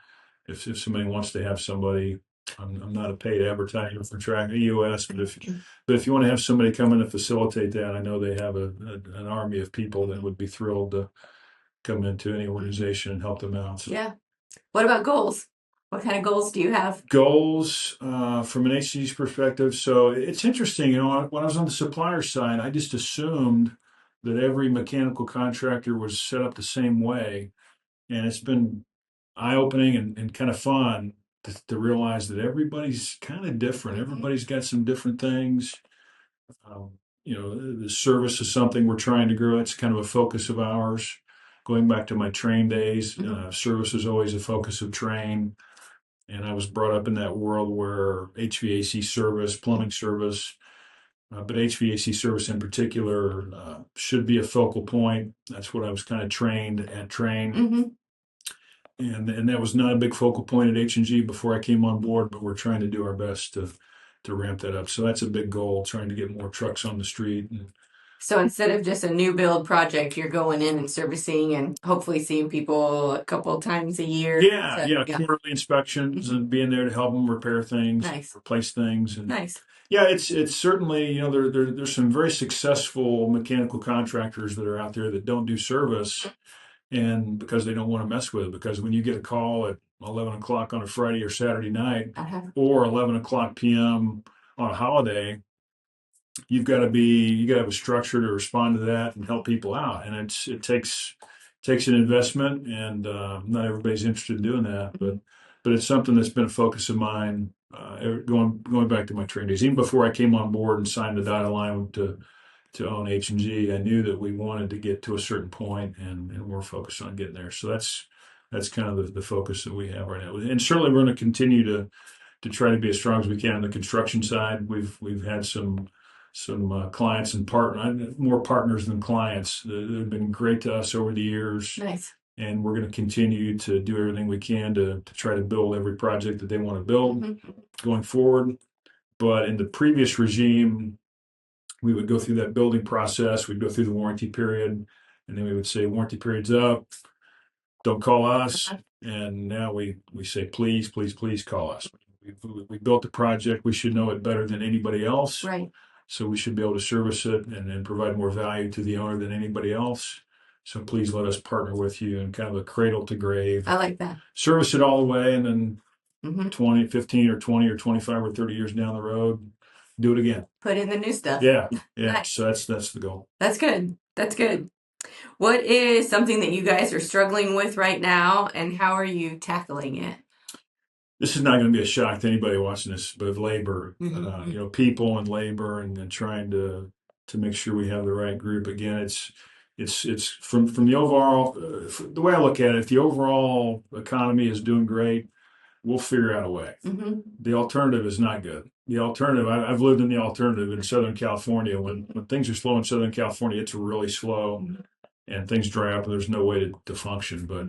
If somebody wants to have somebody, I'm not a paid advertiser for Track EOS, but if you want to have somebody come in and facilitate that, I know they have an army of people that would be thrilled to come into any organization and help them out. So. Yeah. What about goals? What kind of goals do you have? Goals from an HCG's perspective. So it's interesting. When I was on the supplier side, I just assumed that every mechanical contractor was set up the same way, and it's been eye-opening and kind of fun to realize that everybody's kind of different. Everybody's got some different things. The service is something we're trying to grow. It's kind of a focus of ours. Going back to my train days, service is always a focus of train. And I was brought up in that world where HVAC service, plumbing service, but HVAC service in particular should be a focal point. That's what I was kind of trained at train. And that was not a big focal point at H&G before I came on board, but we're trying to do our best to ramp that up. So that's a big goal, trying to get more trucks on the street. So instead of just a new build project, you're going in and servicing and hopefully seeing people a couple times a year. Yeah, quarterly inspections and being there to help them repair things, Nice. replace things, and Nice. yeah, it's certainly, there's some very successful mechanical contractors that are out there that don't do service, and because they don't want to mess with it. Because when you get a call at 11 o'clock on a Friday or Saturday night, or 11 o'clock p.m. on a holiday, you got to have a structure to respond to that and help people out, and it takes an investment, and not everybody's interested in doing that, but it's something that's been a focus of mine, going back to my training days. Even before I came on board and signed the dotted line to own H&G, I knew that we wanted to get to a certain point, and we're focused on getting there. So that's kind of the focus that we have right now, and certainly we're going to continue to try to be as strong as we can on the construction side. We've had some clients and more partners than clients that have been great to us over the years. Nice. And we're going to continue to do everything we can to try to build every project that they want to build going forward. But in the previous regime, we would go through that building process. We'd go through the warranty period, and then we would say, warranty period's up, don't call us. And now we say, please, please, please call us. We built the project. We should know it better than anybody else. Right. So we should be able to service it and provide more value to the owner than anybody else. So please let us partner with you in kind of a cradle to grave. I like that. Service it all the way, and then 20, 15 or 20 or 25 or 30 years down the road, do it again. Put in the new stuff. Yeah. Nice. So that's the goal. That's good. That's good. What is something that you guys are struggling with right now, and how are you tackling it? This is not going to be a shock to anybody watching this, but labor, people and labor, and then trying to make sure we have the right group. Again, it's from the overall, the way I look at it, if the overall economy is doing great, we'll figure out a way. The alternative is not good. The alternative, I've lived in the alternative in Southern California. When things are slow in Southern California, it's really slow, and things dry up, and there's no way to function. But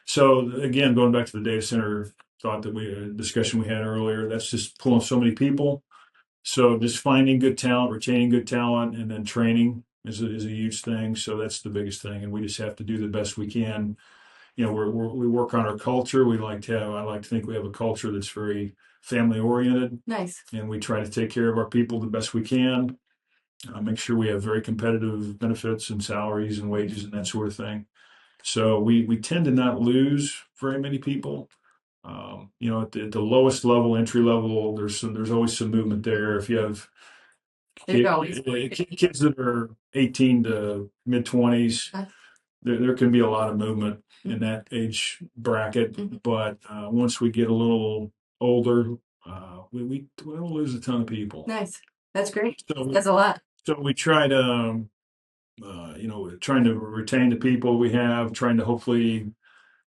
so again, going back to the data center discussion we had earlier, that's just pulling so many people. So just finding good talent, retaining good talent, and then training is a huge thing. So that's the biggest thing, and we just have to do the best we can. We work on our culture. I like to think we have a culture that's very family oriented. Nice. And we try to take care of our people the best we can. Make sure we have very competitive benefits and salaries and wages and that sort of thing. So we tend to not lose very many people. At the lowest level, entry level, there's always some movement there. If you have kids that are 18 to mid 20s, there can be a lot of movement in that age bracket. But once we get a little older, we don't lose a ton of people. Nice. That's great. That's a lot. So we try to, trying to retain the people we have, trying to hopefully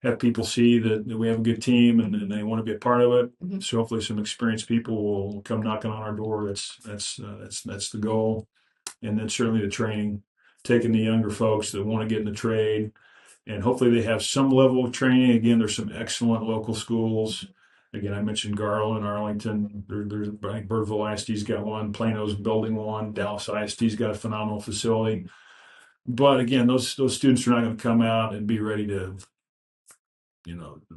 have people see that we have a good team and they want to be a part of it. So hopefully some experienced people will come knocking on our door. That's the goal. And then certainly the training, taking the younger folks that want to get in the trade, and hopefully they have some level of training. Again, there's some excellent local schools. Again, I mentioned Garland, Arlington. There's I think Birdville ISD's got one. Plano's building one. Dallas ISD's got a phenomenal facility. But again, those students are not going to come out and be ready to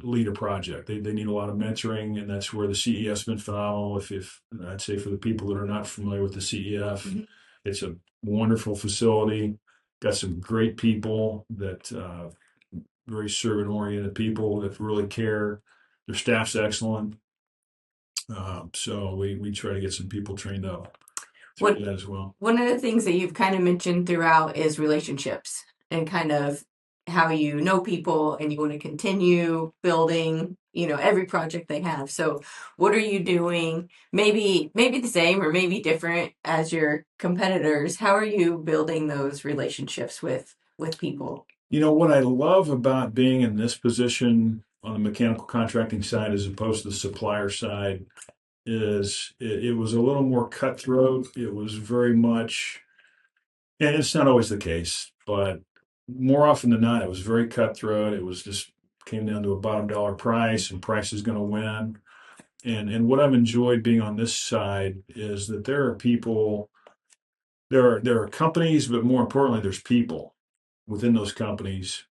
lead a project. They need a lot of mentoring, and that's where the CEF has been phenomenal. If I'd say for the people that are not familiar with the CEF, it's a wonderful facility. Got some great people that very servant-oriented people that really care. Their staff's excellent. So we try to get some people trained up through that as well. One of the things that you've kind of mentioned throughout is relationships and kind of how you know people and you want to continue building, every project they have. So what are you doing? Maybe the same or maybe different as your competitors. How are you building those relationships with people? What I love about being in this position on the mechanical contracting side as opposed to the supplier side is it was a little more cutthroat. It was very much, and it's not always the case, but more often than not, it was very cutthroat. It was just came down to a bottom dollar price, and price is going to win. And what I've enjoyed being on this side is that there are people there are companies, but more importantly, there's people within those companies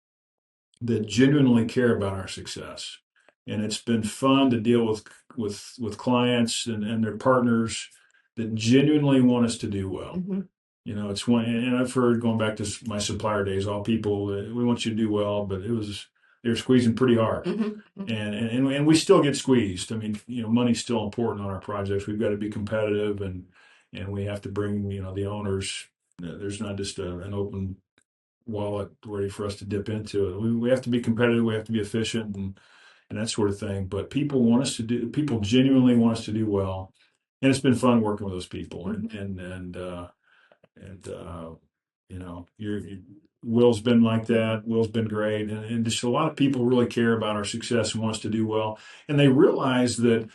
that genuinely care about our success. And it's been fun to deal with clients and their partners that genuinely want us to do well. Mm-hmm. You know, it's one, and I've heard going back to my supplier days, all people, we want you to do well, but they're squeezing pretty hard. Mm-hmm. And we still get squeezed. I mean, you know, money's still important on our projects. We've got to be competitive, and we have to bring, you know, the owners. There's not just an open wallet ready for us to dip into it. We have to be competitive. We have to be efficient and that sort of thing. But people genuinely want us to do well, and it's been fun working with those people. And you know, Will's been like that. Will's been great, and just a lot of people really care about our success and want us to do well, and they realize that.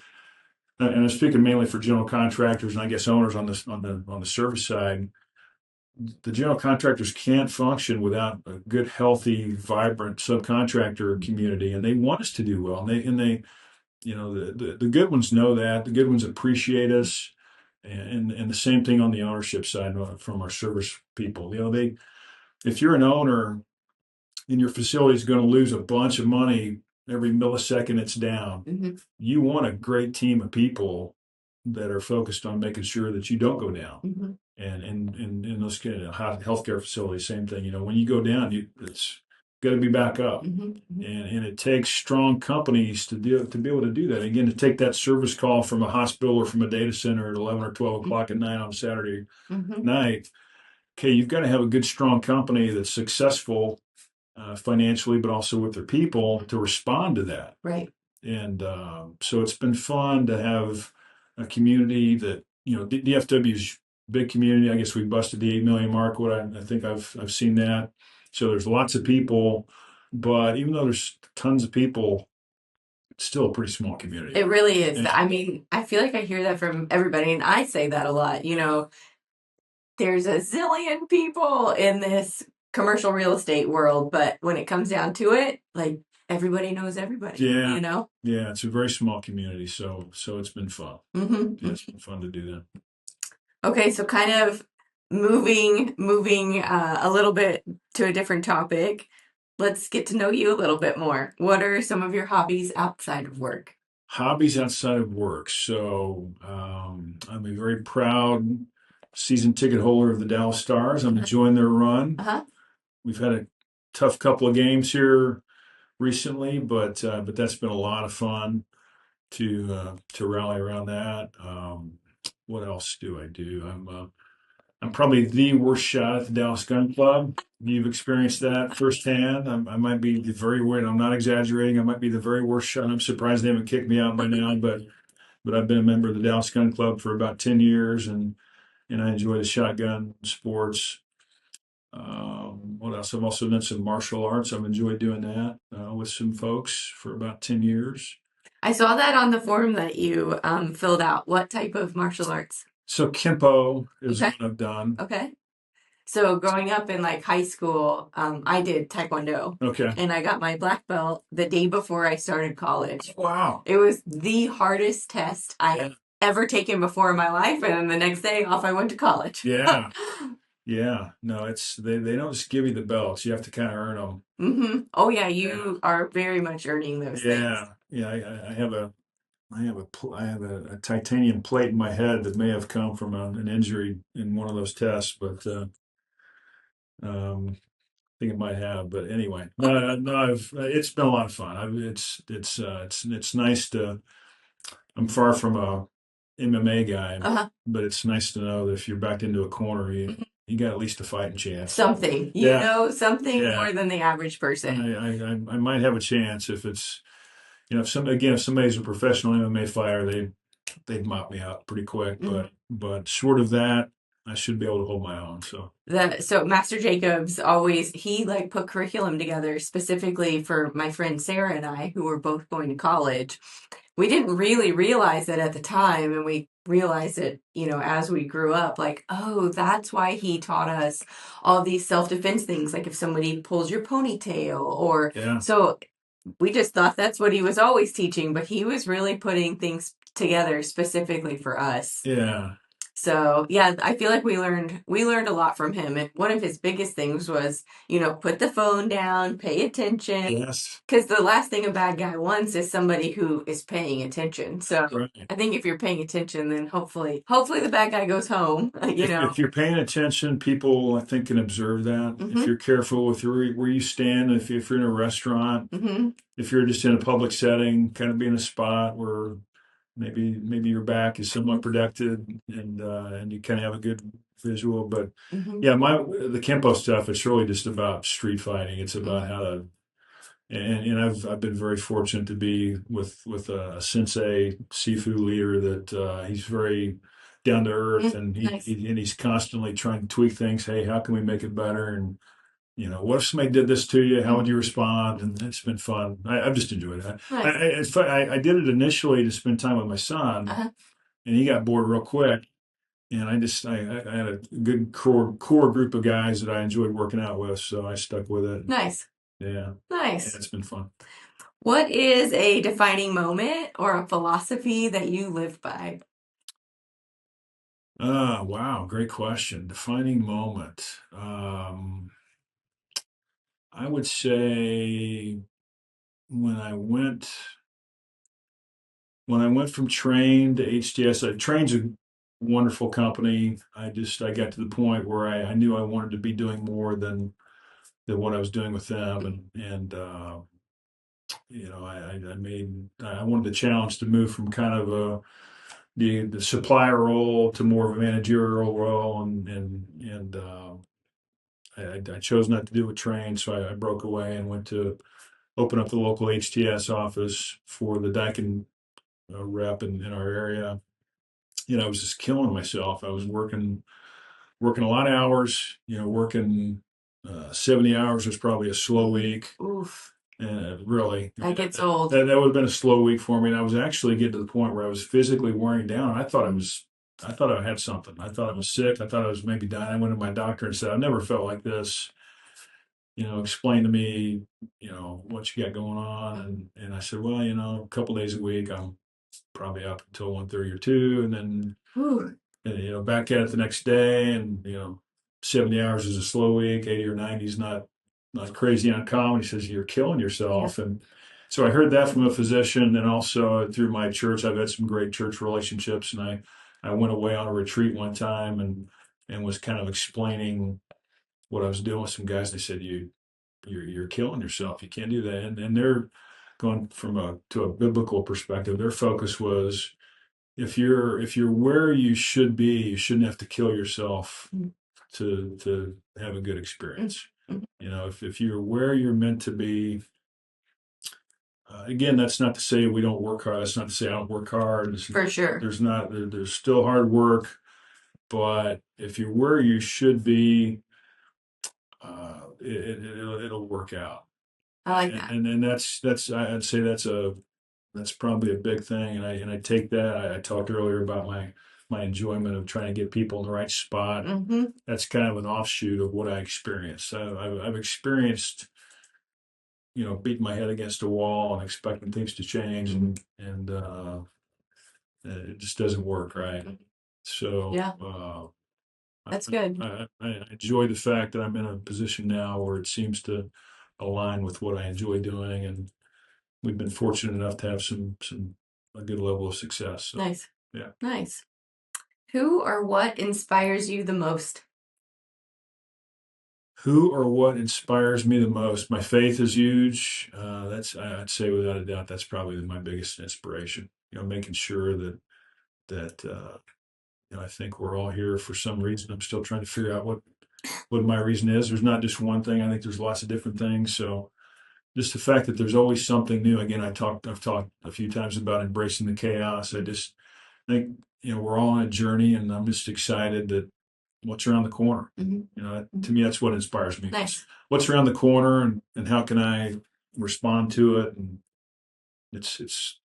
And I'm speaking mainly for general contractors and I guess owners on the service side. The general contractors can't function without a good, healthy, vibrant subcontractor community, and they want us to do well. And they you know, the good ones know that. The good ones appreciate us, and the same thing on the ownership side from our service people. You know, if you're an owner and your facility is going to lose a bunch of money every millisecond it's down, Mm-hmm. you want a great team of people that are focused on making sure that you don't go down. Mm-hmm. And in those kind of healthcare facilities, same thing. You know, when you go down, it's got to be back up. Mm-hmm. And it takes strong companies to be able to do that. Again, to take that service call from a hospital or from a data center at 11 or 12 o'clock at night on Saturday Mm-hmm. night. Okay, you've got to have a good, strong company that's successful financially, but also with their people to respond to that. Right. And so it's been fun to have a community that, you know, DFW's big community. I guess we busted the 8 million mark. I think I've seen that. So there's lots of people, but even though there's tons of people, it's still a pretty small community. It really is. And I mean, I feel like I hear that from everybody, and I say that a lot. You know, there's a zillion people in this commercial real estate world, but when it comes down to it, like everybody knows everybody. Yeah. You know? Yeah, it's a very small community, so it's been fun. Mm-hmm. Yeah, it's been fun to do that. Okay, so kind of moving a little bit to a different topic. Let's get to know you a little bit more. What are some of your hobbies outside of work? Hobbies outside of work. So I'm a very proud season ticket holder of the Dallas Stars. I'm enjoying their run. Uh-huh. We've had a tough couple of games here recently, but that's been a lot of fun to rally around that. What else do I do? I'm probably the worst shot at the Dallas Gun Club. You've experienced that firsthand. I might be the very worst. I'm not exaggerating. I might be the very worst shot. I'm surprised they haven't kicked me out by now. But I've been a member of the Dallas Gun Club for about 10 years, and I enjoy the shotgun sports. What else? I've also done some martial arts. I've enjoyed doing that with some folks for about 10 years. I saw that on the form that you filled out. What type of martial arts? So Kempo is Okay. what I've done. Okay. So growing up in like high school, I did Taekwondo. Okay. And I got my black belt the day before I started college. Wow. It was the hardest test I had ever taken before in my life. And then the next day off I went to college. Yeah. Yeah. No, they don't just give you the belts. You have to kind of earn them. Mm-hmm. Oh yeah, you are very much earning those things. Yeah. I have a titanium plate in my head that may have come from an injury in one of those tests, but I think it might have. But anyway, no, it's been a lot of fun. It's nice to. I'm far from a MMA guy, Uh-huh. but it's nice to know that if you're backed into a corner, you got at least a fighting chance. Something. You know something more than the average person. I might have a chance if it's, you know, if somebody's a professional MMA fighter, they'd mop me out pretty quick. But short of that, I should be able to hold my own. So Master Jacobs he like put curriculum together specifically for my friend Sarah and I, who were both going to college. We didn't really realize it at the time, and we realized it, you know, as we grew up, like, oh, that's why he taught us all these self-defense things, like if somebody pulls your ponytail or so we just thought that's what he was always teaching, but he was really putting things together specifically for us. Yeah. So yeah, I feel like we learned a lot from him. And one of his biggest things was, put the phone down, pay attention. Yes. Because the last thing a bad guy wants is somebody who is paying attention. So Right. I think if you're paying attention, then hopefully the bad guy goes home. If you're paying attention, people I think can observe that. If Mm-hmm. you're careful with where you stand, if you're in a restaurant, Mm-hmm. if you're just in a public setting, kind of be in a spot where maybe your back is somewhat protected and you kind of have a good visual. But Mm-hmm. yeah, the Kempo stuff, it's really just about street fighting. It's about how to and I've been very fortunate to be with a sensei sifu leader that he's very down to earth and Nice. he's constantly trying to tweak things. Hey, how can we make it better? And what if somebody did this to you? How would you respond? And it's been fun. I've just enjoyed it. Nice. It's fun. I did it initially to spend time with my son, Uh-huh. and he got bored real quick. And I had a good core group of guys that I enjoyed working out with, so I stuck with it. Nice. Yeah, Nice. it's been fun. What is a defining moment or a philosophy that you live by? Wow, great question. Defining moment. I would say when I went when I went from Train to HTS. Train's a wonderful company. I got to the point where I knew I wanted to be doing more than what I was doing with them, and I wanted the challenge to move from kind of the supplier role to more of a managerial role, and I chose not to do a train, so I broke away and went to open up the local HTS office for the Daikin rep in our area. I was just killing myself. I was working a lot of hours. Working 70 hours was probably a slow week. Oof. Really, That gets old. That would have been a slow week for me. And I was actually getting to the point where I was physically wearing down. I thought I had something. I thought I was sick. I thought I was maybe dying. I went to my doctor and said, I've never felt like this. Explain to me, what you got going on. And I said, well, a couple days a week, I'm probably up until 1:30 or 2, and then Ooh. back at it the next day, and 70 hours is a slow week. 80 or 90 is not crazy uncommon. He says you're killing yourself, and so I heard that from a physician, and also through my church. I've had some great church relationships, and I went away on a retreat one time and was kind of explaining what I was doing with some guys. They said you're killing yourself. You can't do that, and they're going to a biblical perspective. Their focus was if you're where you should be, you shouldn't have to kill yourself to have a good experience. If you're where you're meant to be, again, that's not to say we don't work hard. That's not to say I don't work hard. For sure. There's still hard work, but if you're where you should be, it'll work out. I like that. And I'd say that's probably a big thing. And I take that. I talked earlier about my enjoyment of trying to get people in the right spot. Mm-hmm. That's kind of an offshoot of what I experienced. I've experienced, beating my head against a wall and expecting things to change, and it just doesn't work, right? So Yeah. That's good. I enjoy the fact that I'm in a position now where it seems to align with what I enjoy doing, and we've been fortunate enough to have a good level of success. So, Nice. yeah. Nice. Who or what inspires you the most? Who or what inspires me the most? My faith is huge. I'd say without a doubt that's probably my biggest inspiration. Making sure that I think we're all here for some reason. I'm still trying to figure out what my reason is. There's not just one thing. I think there's lots of different things. So just the fact that there's always something new. Again, I've talked a few times about embracing the chaos. I just think we're all on a journey, and I'm just excited that what's around the corner. To me, that's what inspires me. Nice. What's around the corner, and how can I respond to it? And it's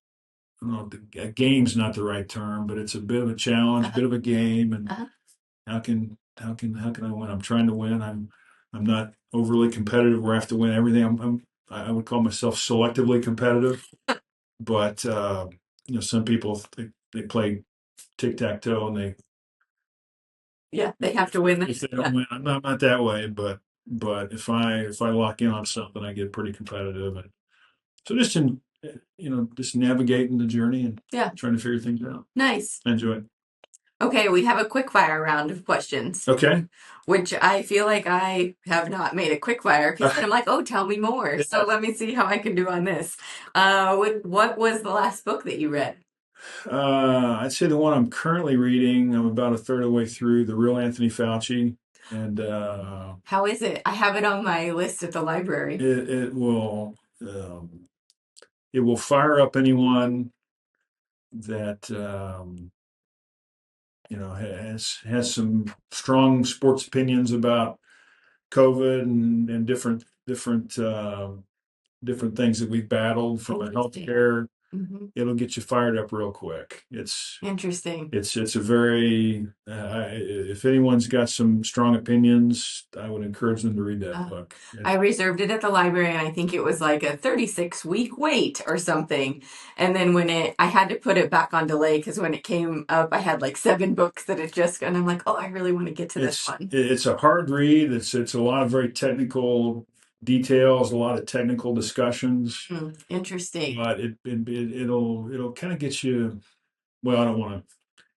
I don't know, a game's not the right term, but it's a bit of a challenge, a bit of a game, and how can I win? I'm trying to win. I'm not overly competitive where I have to win everything. I would call myself selectively competitive, but some people they play tic tac toe and Yeah, they have to win If this. they don't win, I'm not that way, but if I lock in on something, I get pretty competitive, and so just navigating the journey and Yeah, trying to figure things out. nice. I enjoy it. Okay, we have a quick fire round of questions, Okay. which I feel like I have not made a quick fire because I'm like, oh, tell me more. So Yeah. let me see how I can do on this. What was the last book that you read? I'd say the one I'm currently reading, I'm about a third of the way through, The Real Anthony Fauci, and How is it? I have it on my list at the library. it will fire up anyone that has some strong sports opinions about COVID and different things that we've battled from a healthcare. Hmm. It'll get you fired up real quick. Interesting. It's a very if anyone's got some strong opinions, I would encourage them to read that book. I reserved it at the library and I think it was like a 36-week wait or something. And then I had to put it back on delay because when it came up, I had like 7 books that had just, and I'm like, oh, I really want to get to this one. It's a hard read. It's a lot of very technical details, a lot of technical discussions, Interesting. but it'll kind of get you. Well, I don't want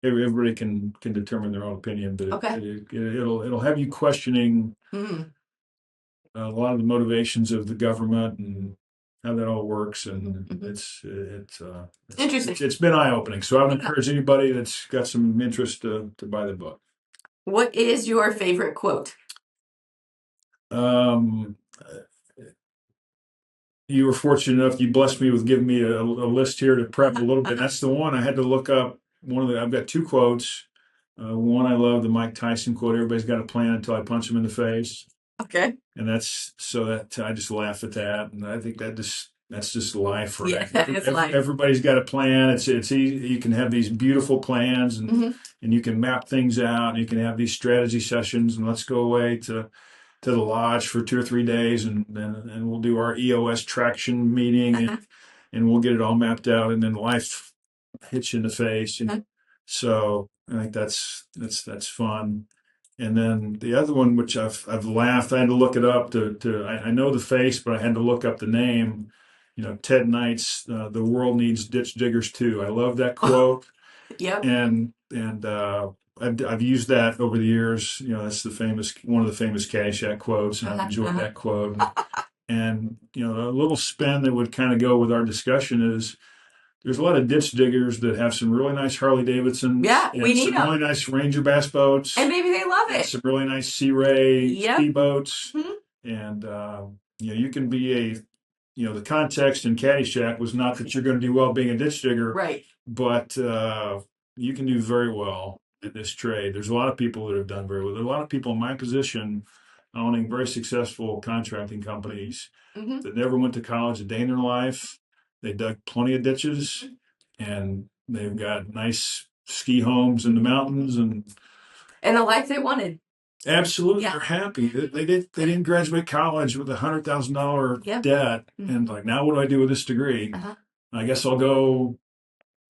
to. Everybody can determine their own opinion, but Okay. it'll have you questioning Mm. a lot of the motivations of the government and how that all works, and Interesting. it's been eye opening. So I would encourage anybody that's got some interest to buy the book. What is your favorite quote? Um, you were fortunate enough. You blessed me with giving me a list here to prep a little bit. That's the one I had to look up. I've got 2 quotes. One I love, the Mike Tyson quote. Everybody's got a plan until I punch him in the face. Okay. And that's so that I just laugh at that, and I think that's just life, right? Yeah, that is life. Everybody's got a plan. It's easy. You can have these beautiful plans, and you can map things out, and you can have these strategy sessions, and let's go away to the lodge for 2 or 3 days, and we'll do our EOS traction meeting, and we'll get it all mapped out, and then life hits you in the face. And so I think that's fun. And then the other one, which I've laughed, I had to look it up I know the face, but I had to look up the name. Ted Knight's "The World Needs Ditch Diggers Too." I love that quote. Yep. And I've used that over the years. That's one of the famous Caddyshack quotes, and I've enjoyed that quote. And a little spin that would kind of go with our discussion is there's a lot of ditch diggers that have some really nice Harley Davidsons. Yeah, we need some really nice Ranger bass boats. And maybe they love it. Some really nice Sea Ray ski boats. Mm-hmm. And you can be the context in Caddyshack was not that you're going to do well being a ditch digger. Right. But you can do very well in this trade. There's a lot of people that have done very well. There are a lot of people in my position owning very successful contracting companies that never went to college a day in their life. They dug plenty of ditches, and they've got nice ski homes in the mountains and the life they wanted. Absolutely, they're happy. They didn't graduate college with $100,000 debt, and like, now what do I do with this degree? I guess I'll go.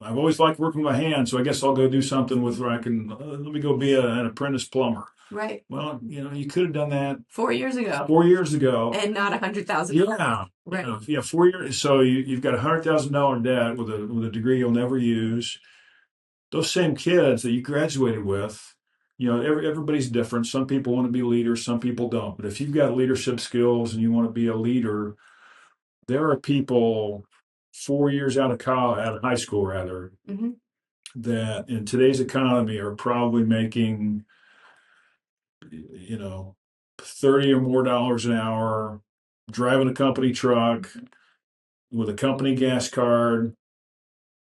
I've always liked working with my hands, so I guess I'll go do something with where I can. Let me go be an apprentice plumber. Right. Well, you could have done that 4 years ago. 4 years ago, and not $100,000. Yeah, right. 4 years. So you've got $100,000 debt with a degree you'll never use. Those same kids that you graduated with, everybody's different. Some people want to be leaders, some people don't. But if you've got leadership skills and you want to be a leader, there are people 4 years out of college, out of high school rather, that in today's economy are probably making, 30 or more dollars an hour, driving a company truck with a company gas card,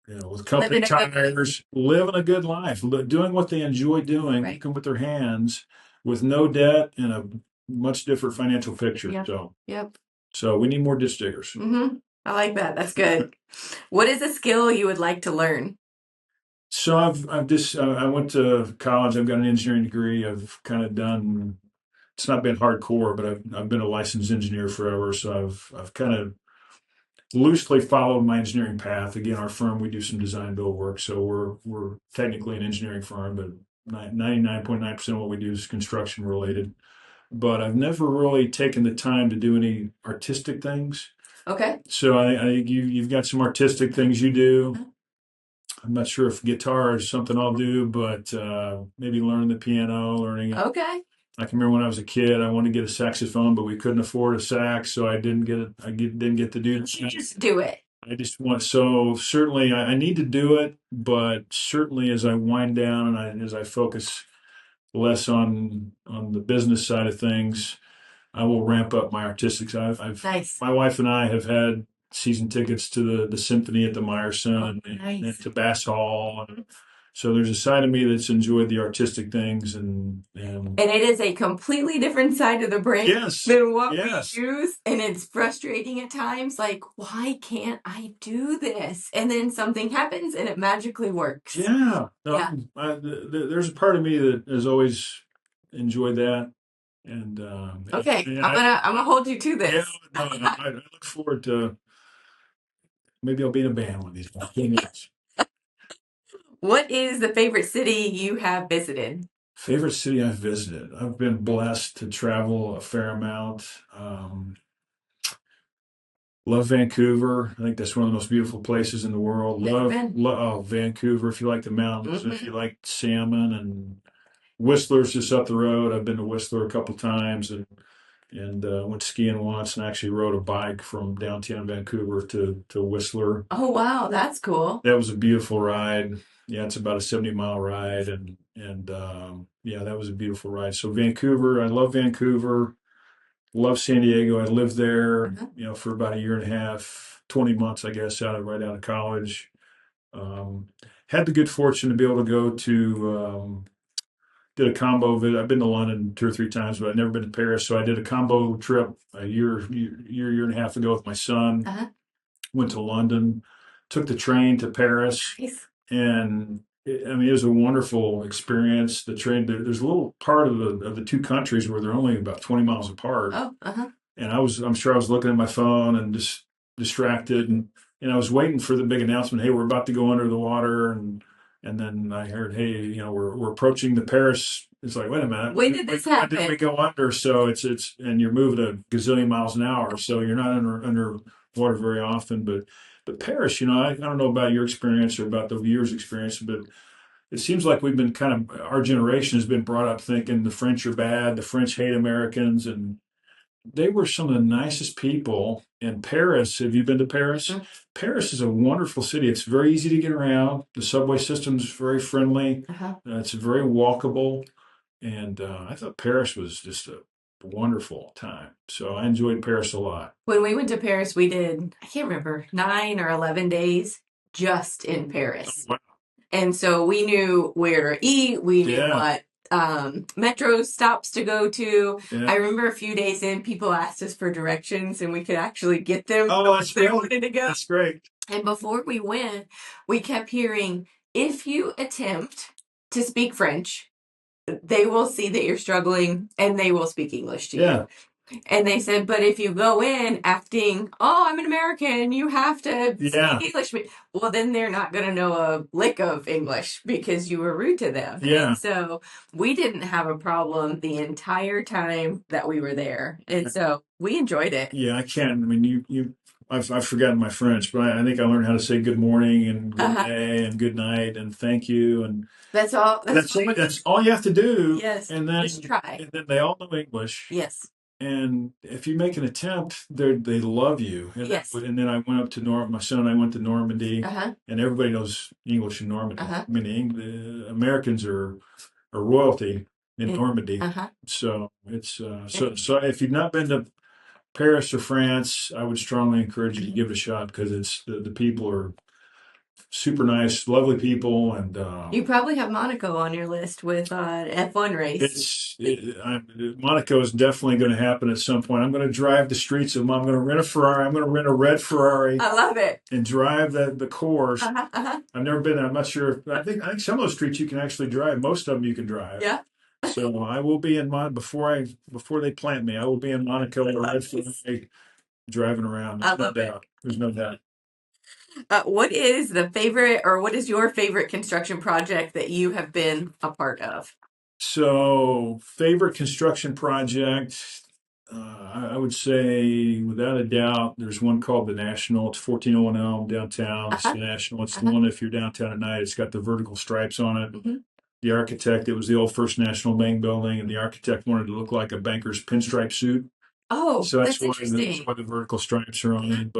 with company tires, living a good life, doing what they enjoy doing, working with their hands, with no debt and a much different financial picture. So we need more ditch diggers. I like that. That's good. What is a skill you would like to learn? So I went to college. I've got an engineering degree. I've kind of done. It's not been hardcore, but I've been a licensed engineer forever. So I've kind of loosely followed my engineering path. Again, our firm, we do some design build work, so we're technically an engineering firm, but 99.9% of what we do is construction related. But I've never really taken the time to do any artistic things. Okay. So I think you've got some artistic things you do. I'm not sure if guitar is something I'll do, but maybe learn the piano, learning. Okay. I can remember when I was a kid, I wanted to get a saxophone, but we couldn't afford a sax, so I didn't get it. Didn't get to do it. You just do it. I just want, so certainly I need to do it, but certainly as I wind down and as I focus less on the business side of things, I will ramp up my artistic side. Nice. My wife and I have had season tickets to the symphony at the Meyerson and to Bass Hall. So there's a side of me that's enjoyed the artistic things and it is a completely different side of the brain than what we use. And it's frustrating at times. Like, why can't I do this? And then something happens and it magically works. Yeah. There's a part of me that has always enjoyed that. And okay, I'm gonna hold you to this. Yeah, I look forward to maybe I'll be in a band one of these days. What is the favorite city you have visited? Favorite city I've visited. I've been blessed to travel a fair amount. Love Vancouver. I think that's one of the most beautiful places in the world. Love Vancouver. If you like the mountains, if you like salmon, and Whistler's just up the road. I've been to Whistler a couple times and went skiing once and actually rode a bike from downtown Vancouver to Whistler. Oh wow, that's cool. That was a beautiful ride. Yeah, it's about a 70-mile ride, and yeah, that was a beautiful ride. So Vancouver, I love Vancouver. Love San Diego. I lived there, for about a year and a half, 20 months, I guess, right out of college. Had the good fortune to be able to go to did a combo visit. I've been to London 2 or 3 times, but I've never been to Paris. So I did a combo trip a year and a half ago with my son. Went to London, took the train to Paris, and it was a wonderful experience. The train, there's a little part of the two countries where they're only about 20 miles apart. And I'm sure I was looking at my phone and just distracted, and I was waiting for the big announcement. Hey, we're about to go under the water, and then I heard, hey, we're approaching the Paris. It's like, wait a minute, when did this happen? When did we go under? So it's and you're moving a gazillion miles an hour, so you're not under water very often. But Paris, I don't know about your experience or about the viewers' experience, but it seems like we've been our generation has been brought up thinking the French are bad, the French hate Americans, and they were some of the nicest people. In Paris, have you been to Paris? Paris is a wonderful city. It's very easy to get around. The subway system is very friendly. It's very walkable. And I thought Paris was just a wonderful time. So I enjoyed Paris a lot. When we went to Paris, we did, I can't remember, 9 or 11 days just in Paris. Oh, wow. And so we knew where to eat. We knew what metro stops to go to. I remember a few days in, people asked us for directions and we could actually get them where they wanted to go. That's great. And before we went, we kept hearing, if you attempt to speak French, they will see that you're struggling and they will speak English to you. And they said, but if you go in acting, oh, I'm an American, you have to speak English. Well, then they're not going to know a lick of English because you were rude to them. And so we didn't have a problem the entire time that we were there. And so we enjoyed it. Yeah, I can't. I mean, I've forgotten my French, but I think I learned how to say good morning and good day and good night and thank you. And that's all. That's all you have to do. Yes. And then just try. And then they all know English. Yes. And if you make an attempt, they love you. And then I went up to my son and I went to Normandy, and everybody knows English in Normandy. I mean, the Americans are royalty in Normandy. So it's so if you've not been to Paris or France, I would strongly encourage you to give it a shot because it's the people are super nice, lovely people, and you probably have Monaco on your list with an F1 race. Monaco is definitely going to happen at some point. I'm going to drive the streets of. I'm going to rent a Ferrari. I'm going to rent a red Ferrari. I love it. And drive the course. I've never been there. I'm not sure. I think some of those streets you can actually drive. Most of them you can drive. Yeah. So I will be in before they plant me. I will be in Monaco in a red Ferrari driving around. There's no doubt. What is the favorite, or what is your favorite construction project that you have been a part of? So, favorite construction project, I would say without a doubt, there's one called the National. It's 1401 Elm downtown. It's Uh-huh. the National. It's the Uh-huh. one if you're downtown at night, it's got the vertical stripes on it. Hmm. The architect, it was the old First National Bank building, and the architect wanted to look like a banker's pinstripe suit. Oh, So that's that's interesting. why the vertical stripes are on Uh-huh. it.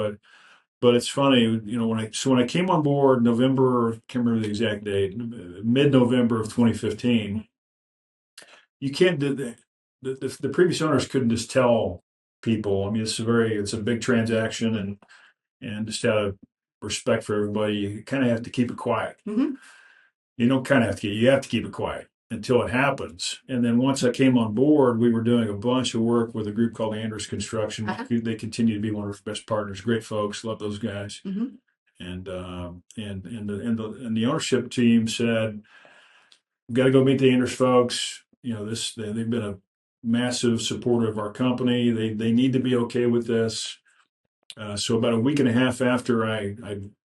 But it's funny, when I came on board November, can't remember the exact date, mid-November of 2015. You can't the previous owners couldn't just tell people. I mean, it's a big transaction, and just out of respect for everybody, you kind of have to keep it quiet. Hmm. You don't kind of have to you have to keep it quiet until it happens. And then once I came on board, we were doing a bunch of work with a group called Andrews Construction. Uh-huh. They continue to be one of our best partners. Great folks, love those guys. Hmm. And the ownership team said, "We've got to go meet the Andrews folks. They've been a massive supporter of our company. They need to be okay with this." So about a week and a half after I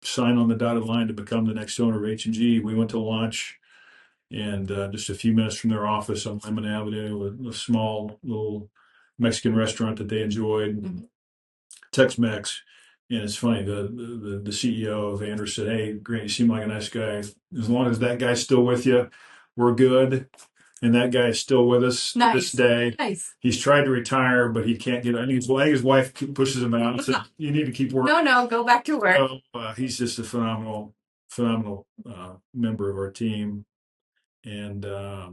signed on the dotted line to become the next owner of H&G, we went to lunch, and just a few minutes from their office on Lemon Avenue, a small little Mexican restaurant that they enjoyed, Hmm. Tex-Mex. And it's funny, the CEO of Andrews said, "Hey, Grant, you seem like a nice guy. As long as that guy's still with you, we're good." And that guy is still with us to this Nice. day. Nice. He's tried to retire, but he can't get. I think his wife pushes him out and said, "You need to keep working." No, no, go back to work. So he's just a phenomenal member of our team. And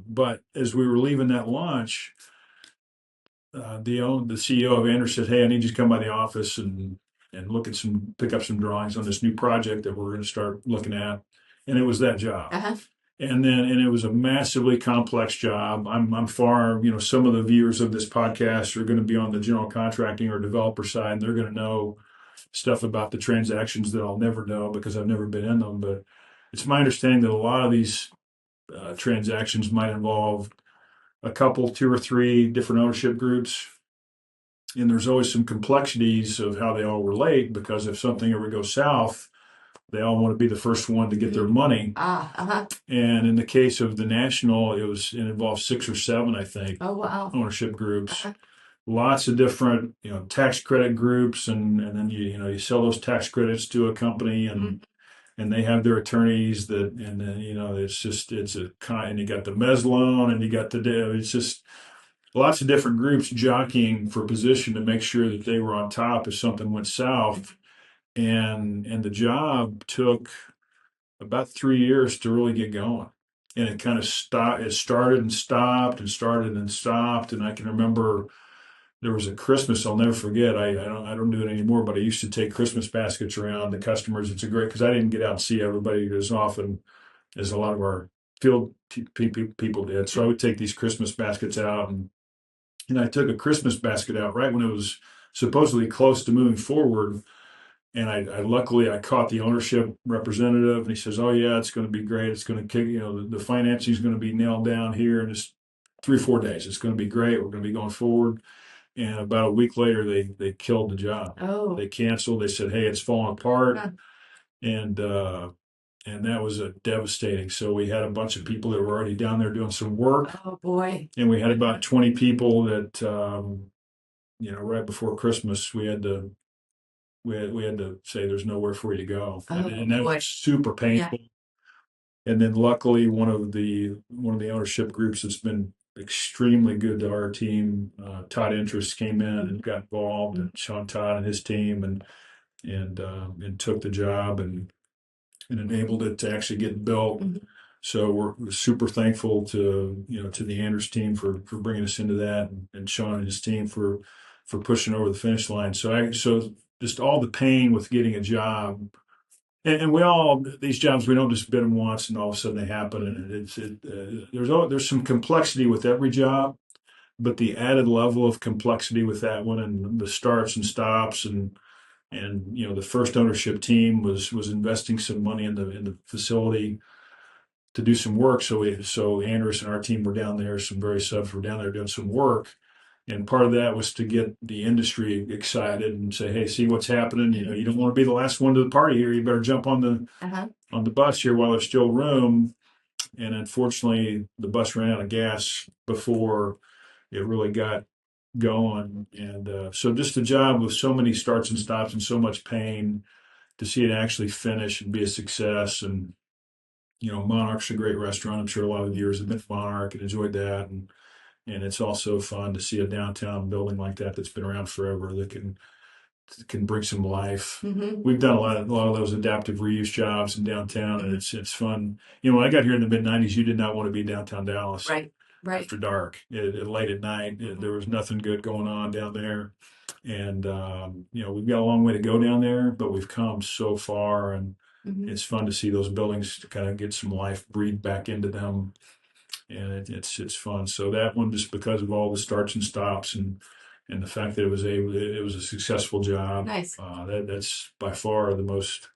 but as we were leaving that lunch, the CEO of Anders said, "Hey, I need you to come by the office and pick up some drawings on this new project that we're going to start looking at." And it was that job. Uh-huh. And it was a massively complex job. I'm far, some of the viewers of this podcast are going to be on the general contracting or developer side, and they're going to know stuff about the transactions that I'll never know because I've never been in them. But it's my understanding that a lot of these transactions might involve a couple, two or three different ownership groups. And there's always some complexities of how they all relate, because if something ever goes south, they all want to be the first one to get their money. Uh-huh. And in the case of the National, it involved 6 or 7, I think, Oh, wow. ownership groups. Uh-huh. Lots of different, tax credit groups, and then you sell those tax credits to a company, and they have their attorneys and then and you got the mezz loan, and you got it's just lots of different groups jockeying for position to make sure that they were on top if something went south. And the job took about 3 years to really get going. And it kind of stopped. It started and stopped and started and stopped. And I can remember there was a Christmas I'll never forget. I don't do it anymore, but I used to take Christmas baskets around to customers. It's a great, because I didn't get out and see everybody as often as a lot of our field people did. So I would take these Christmas baskets out, and I took a Christmas basket out right when it was supposedly close to moving forward. And I luckily I caught the ownership representative, and he says, "Oh yeah, it's going to be great. It's going to kick. The financing is going to be nailed down here in just 3 or 4 days. It's going to be great. We're going to be going forward." And about a week later, they killed the job. Oh. They canceled. They said, "Hey, it's falling apart," Huh. and and that was devastating. So we had a bunch of people that were already down there doing some work, Oh, boy. and we had about 20 people that right before Christmas we had to say there's nowhere for you to go, Oh, and that boy. was super Yeah. painful. And then luckily one of the ownership groups that's been extremely good to our team, Todd Interest, came in and got involved, and Sean Todd and his team, and took the job and enabled it to actually get built. Mhm. So we're super thankful to the Anders team for bringing us into that, and Sean and his team for pushing over the finish line. So just all the pain with getting a job, and these jobs, we don't just bid them once and all of a sudden they happen. And there's some complexity with every job, but the added level of complexity with that one, and the starts and stops, and the first ownership team was investing some money in the facility to do some work. So Andrews and our team were down there. Some very subs were down there doing some work, And part of that was to get the industry excited and say, "Hey, see what's happening. You don't want to be the last one to the party here. You better jump on the bus here while there's still room." And unfortunately, the bus ran out of gas before it really got going. And so, just a job with so many starts and stops and so much pain to see it actually finish and be a success. And Monarch's a great restaurant. I'm sure a lot of viewers have been to Monarch and enjoyed that. And it's also fun to see a downtown building like that that's been around forever that can bring some life. We've done a lot of those adaptive reuse jobs in downtown, and it's fun. When I got here in the mid-90s, you did not want to be downtown Dallas Right. after dark. Late at night, there was nothing good going on down there. And we've got a long way to go down there, but we've come so far, and it's fun to see those buildings to kind of get some life breathed back into them. And it's fun. So that one, just because of all the starts and stops and the fact that it was a successful job. Nice. That's by far the most.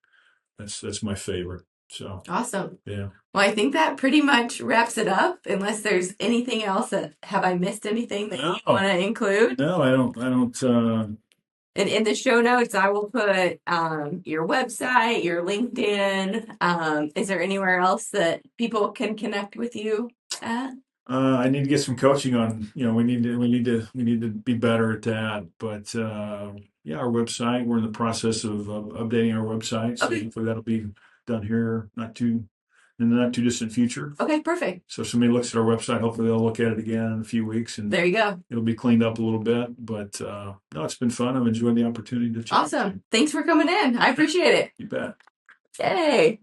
That's my favorite. So awesome. Yeah. Well, I think that pretty much wraps it up. Unless there's anything else have I missed anything that you want to include? No, I don't. And in the show notes, I will put your website, your LinkedIn. Is there anywhere else that people can connect with you at? I need to get some coaching on. We need to be better at that. But yeah, our website. We're in the process of updating our website. So hopefully that'll be done here in the not too distant future. Okay, perfect. So if somebody looks at our website, hopefully they'll look at it again in a few weeks, and there you go. It'll be cleaned up a little bit. But no, it's been fun. I've enjoyed the opportunity to chat. Awesome. Thanks for coming in. I appreciate it. You bet. Yay.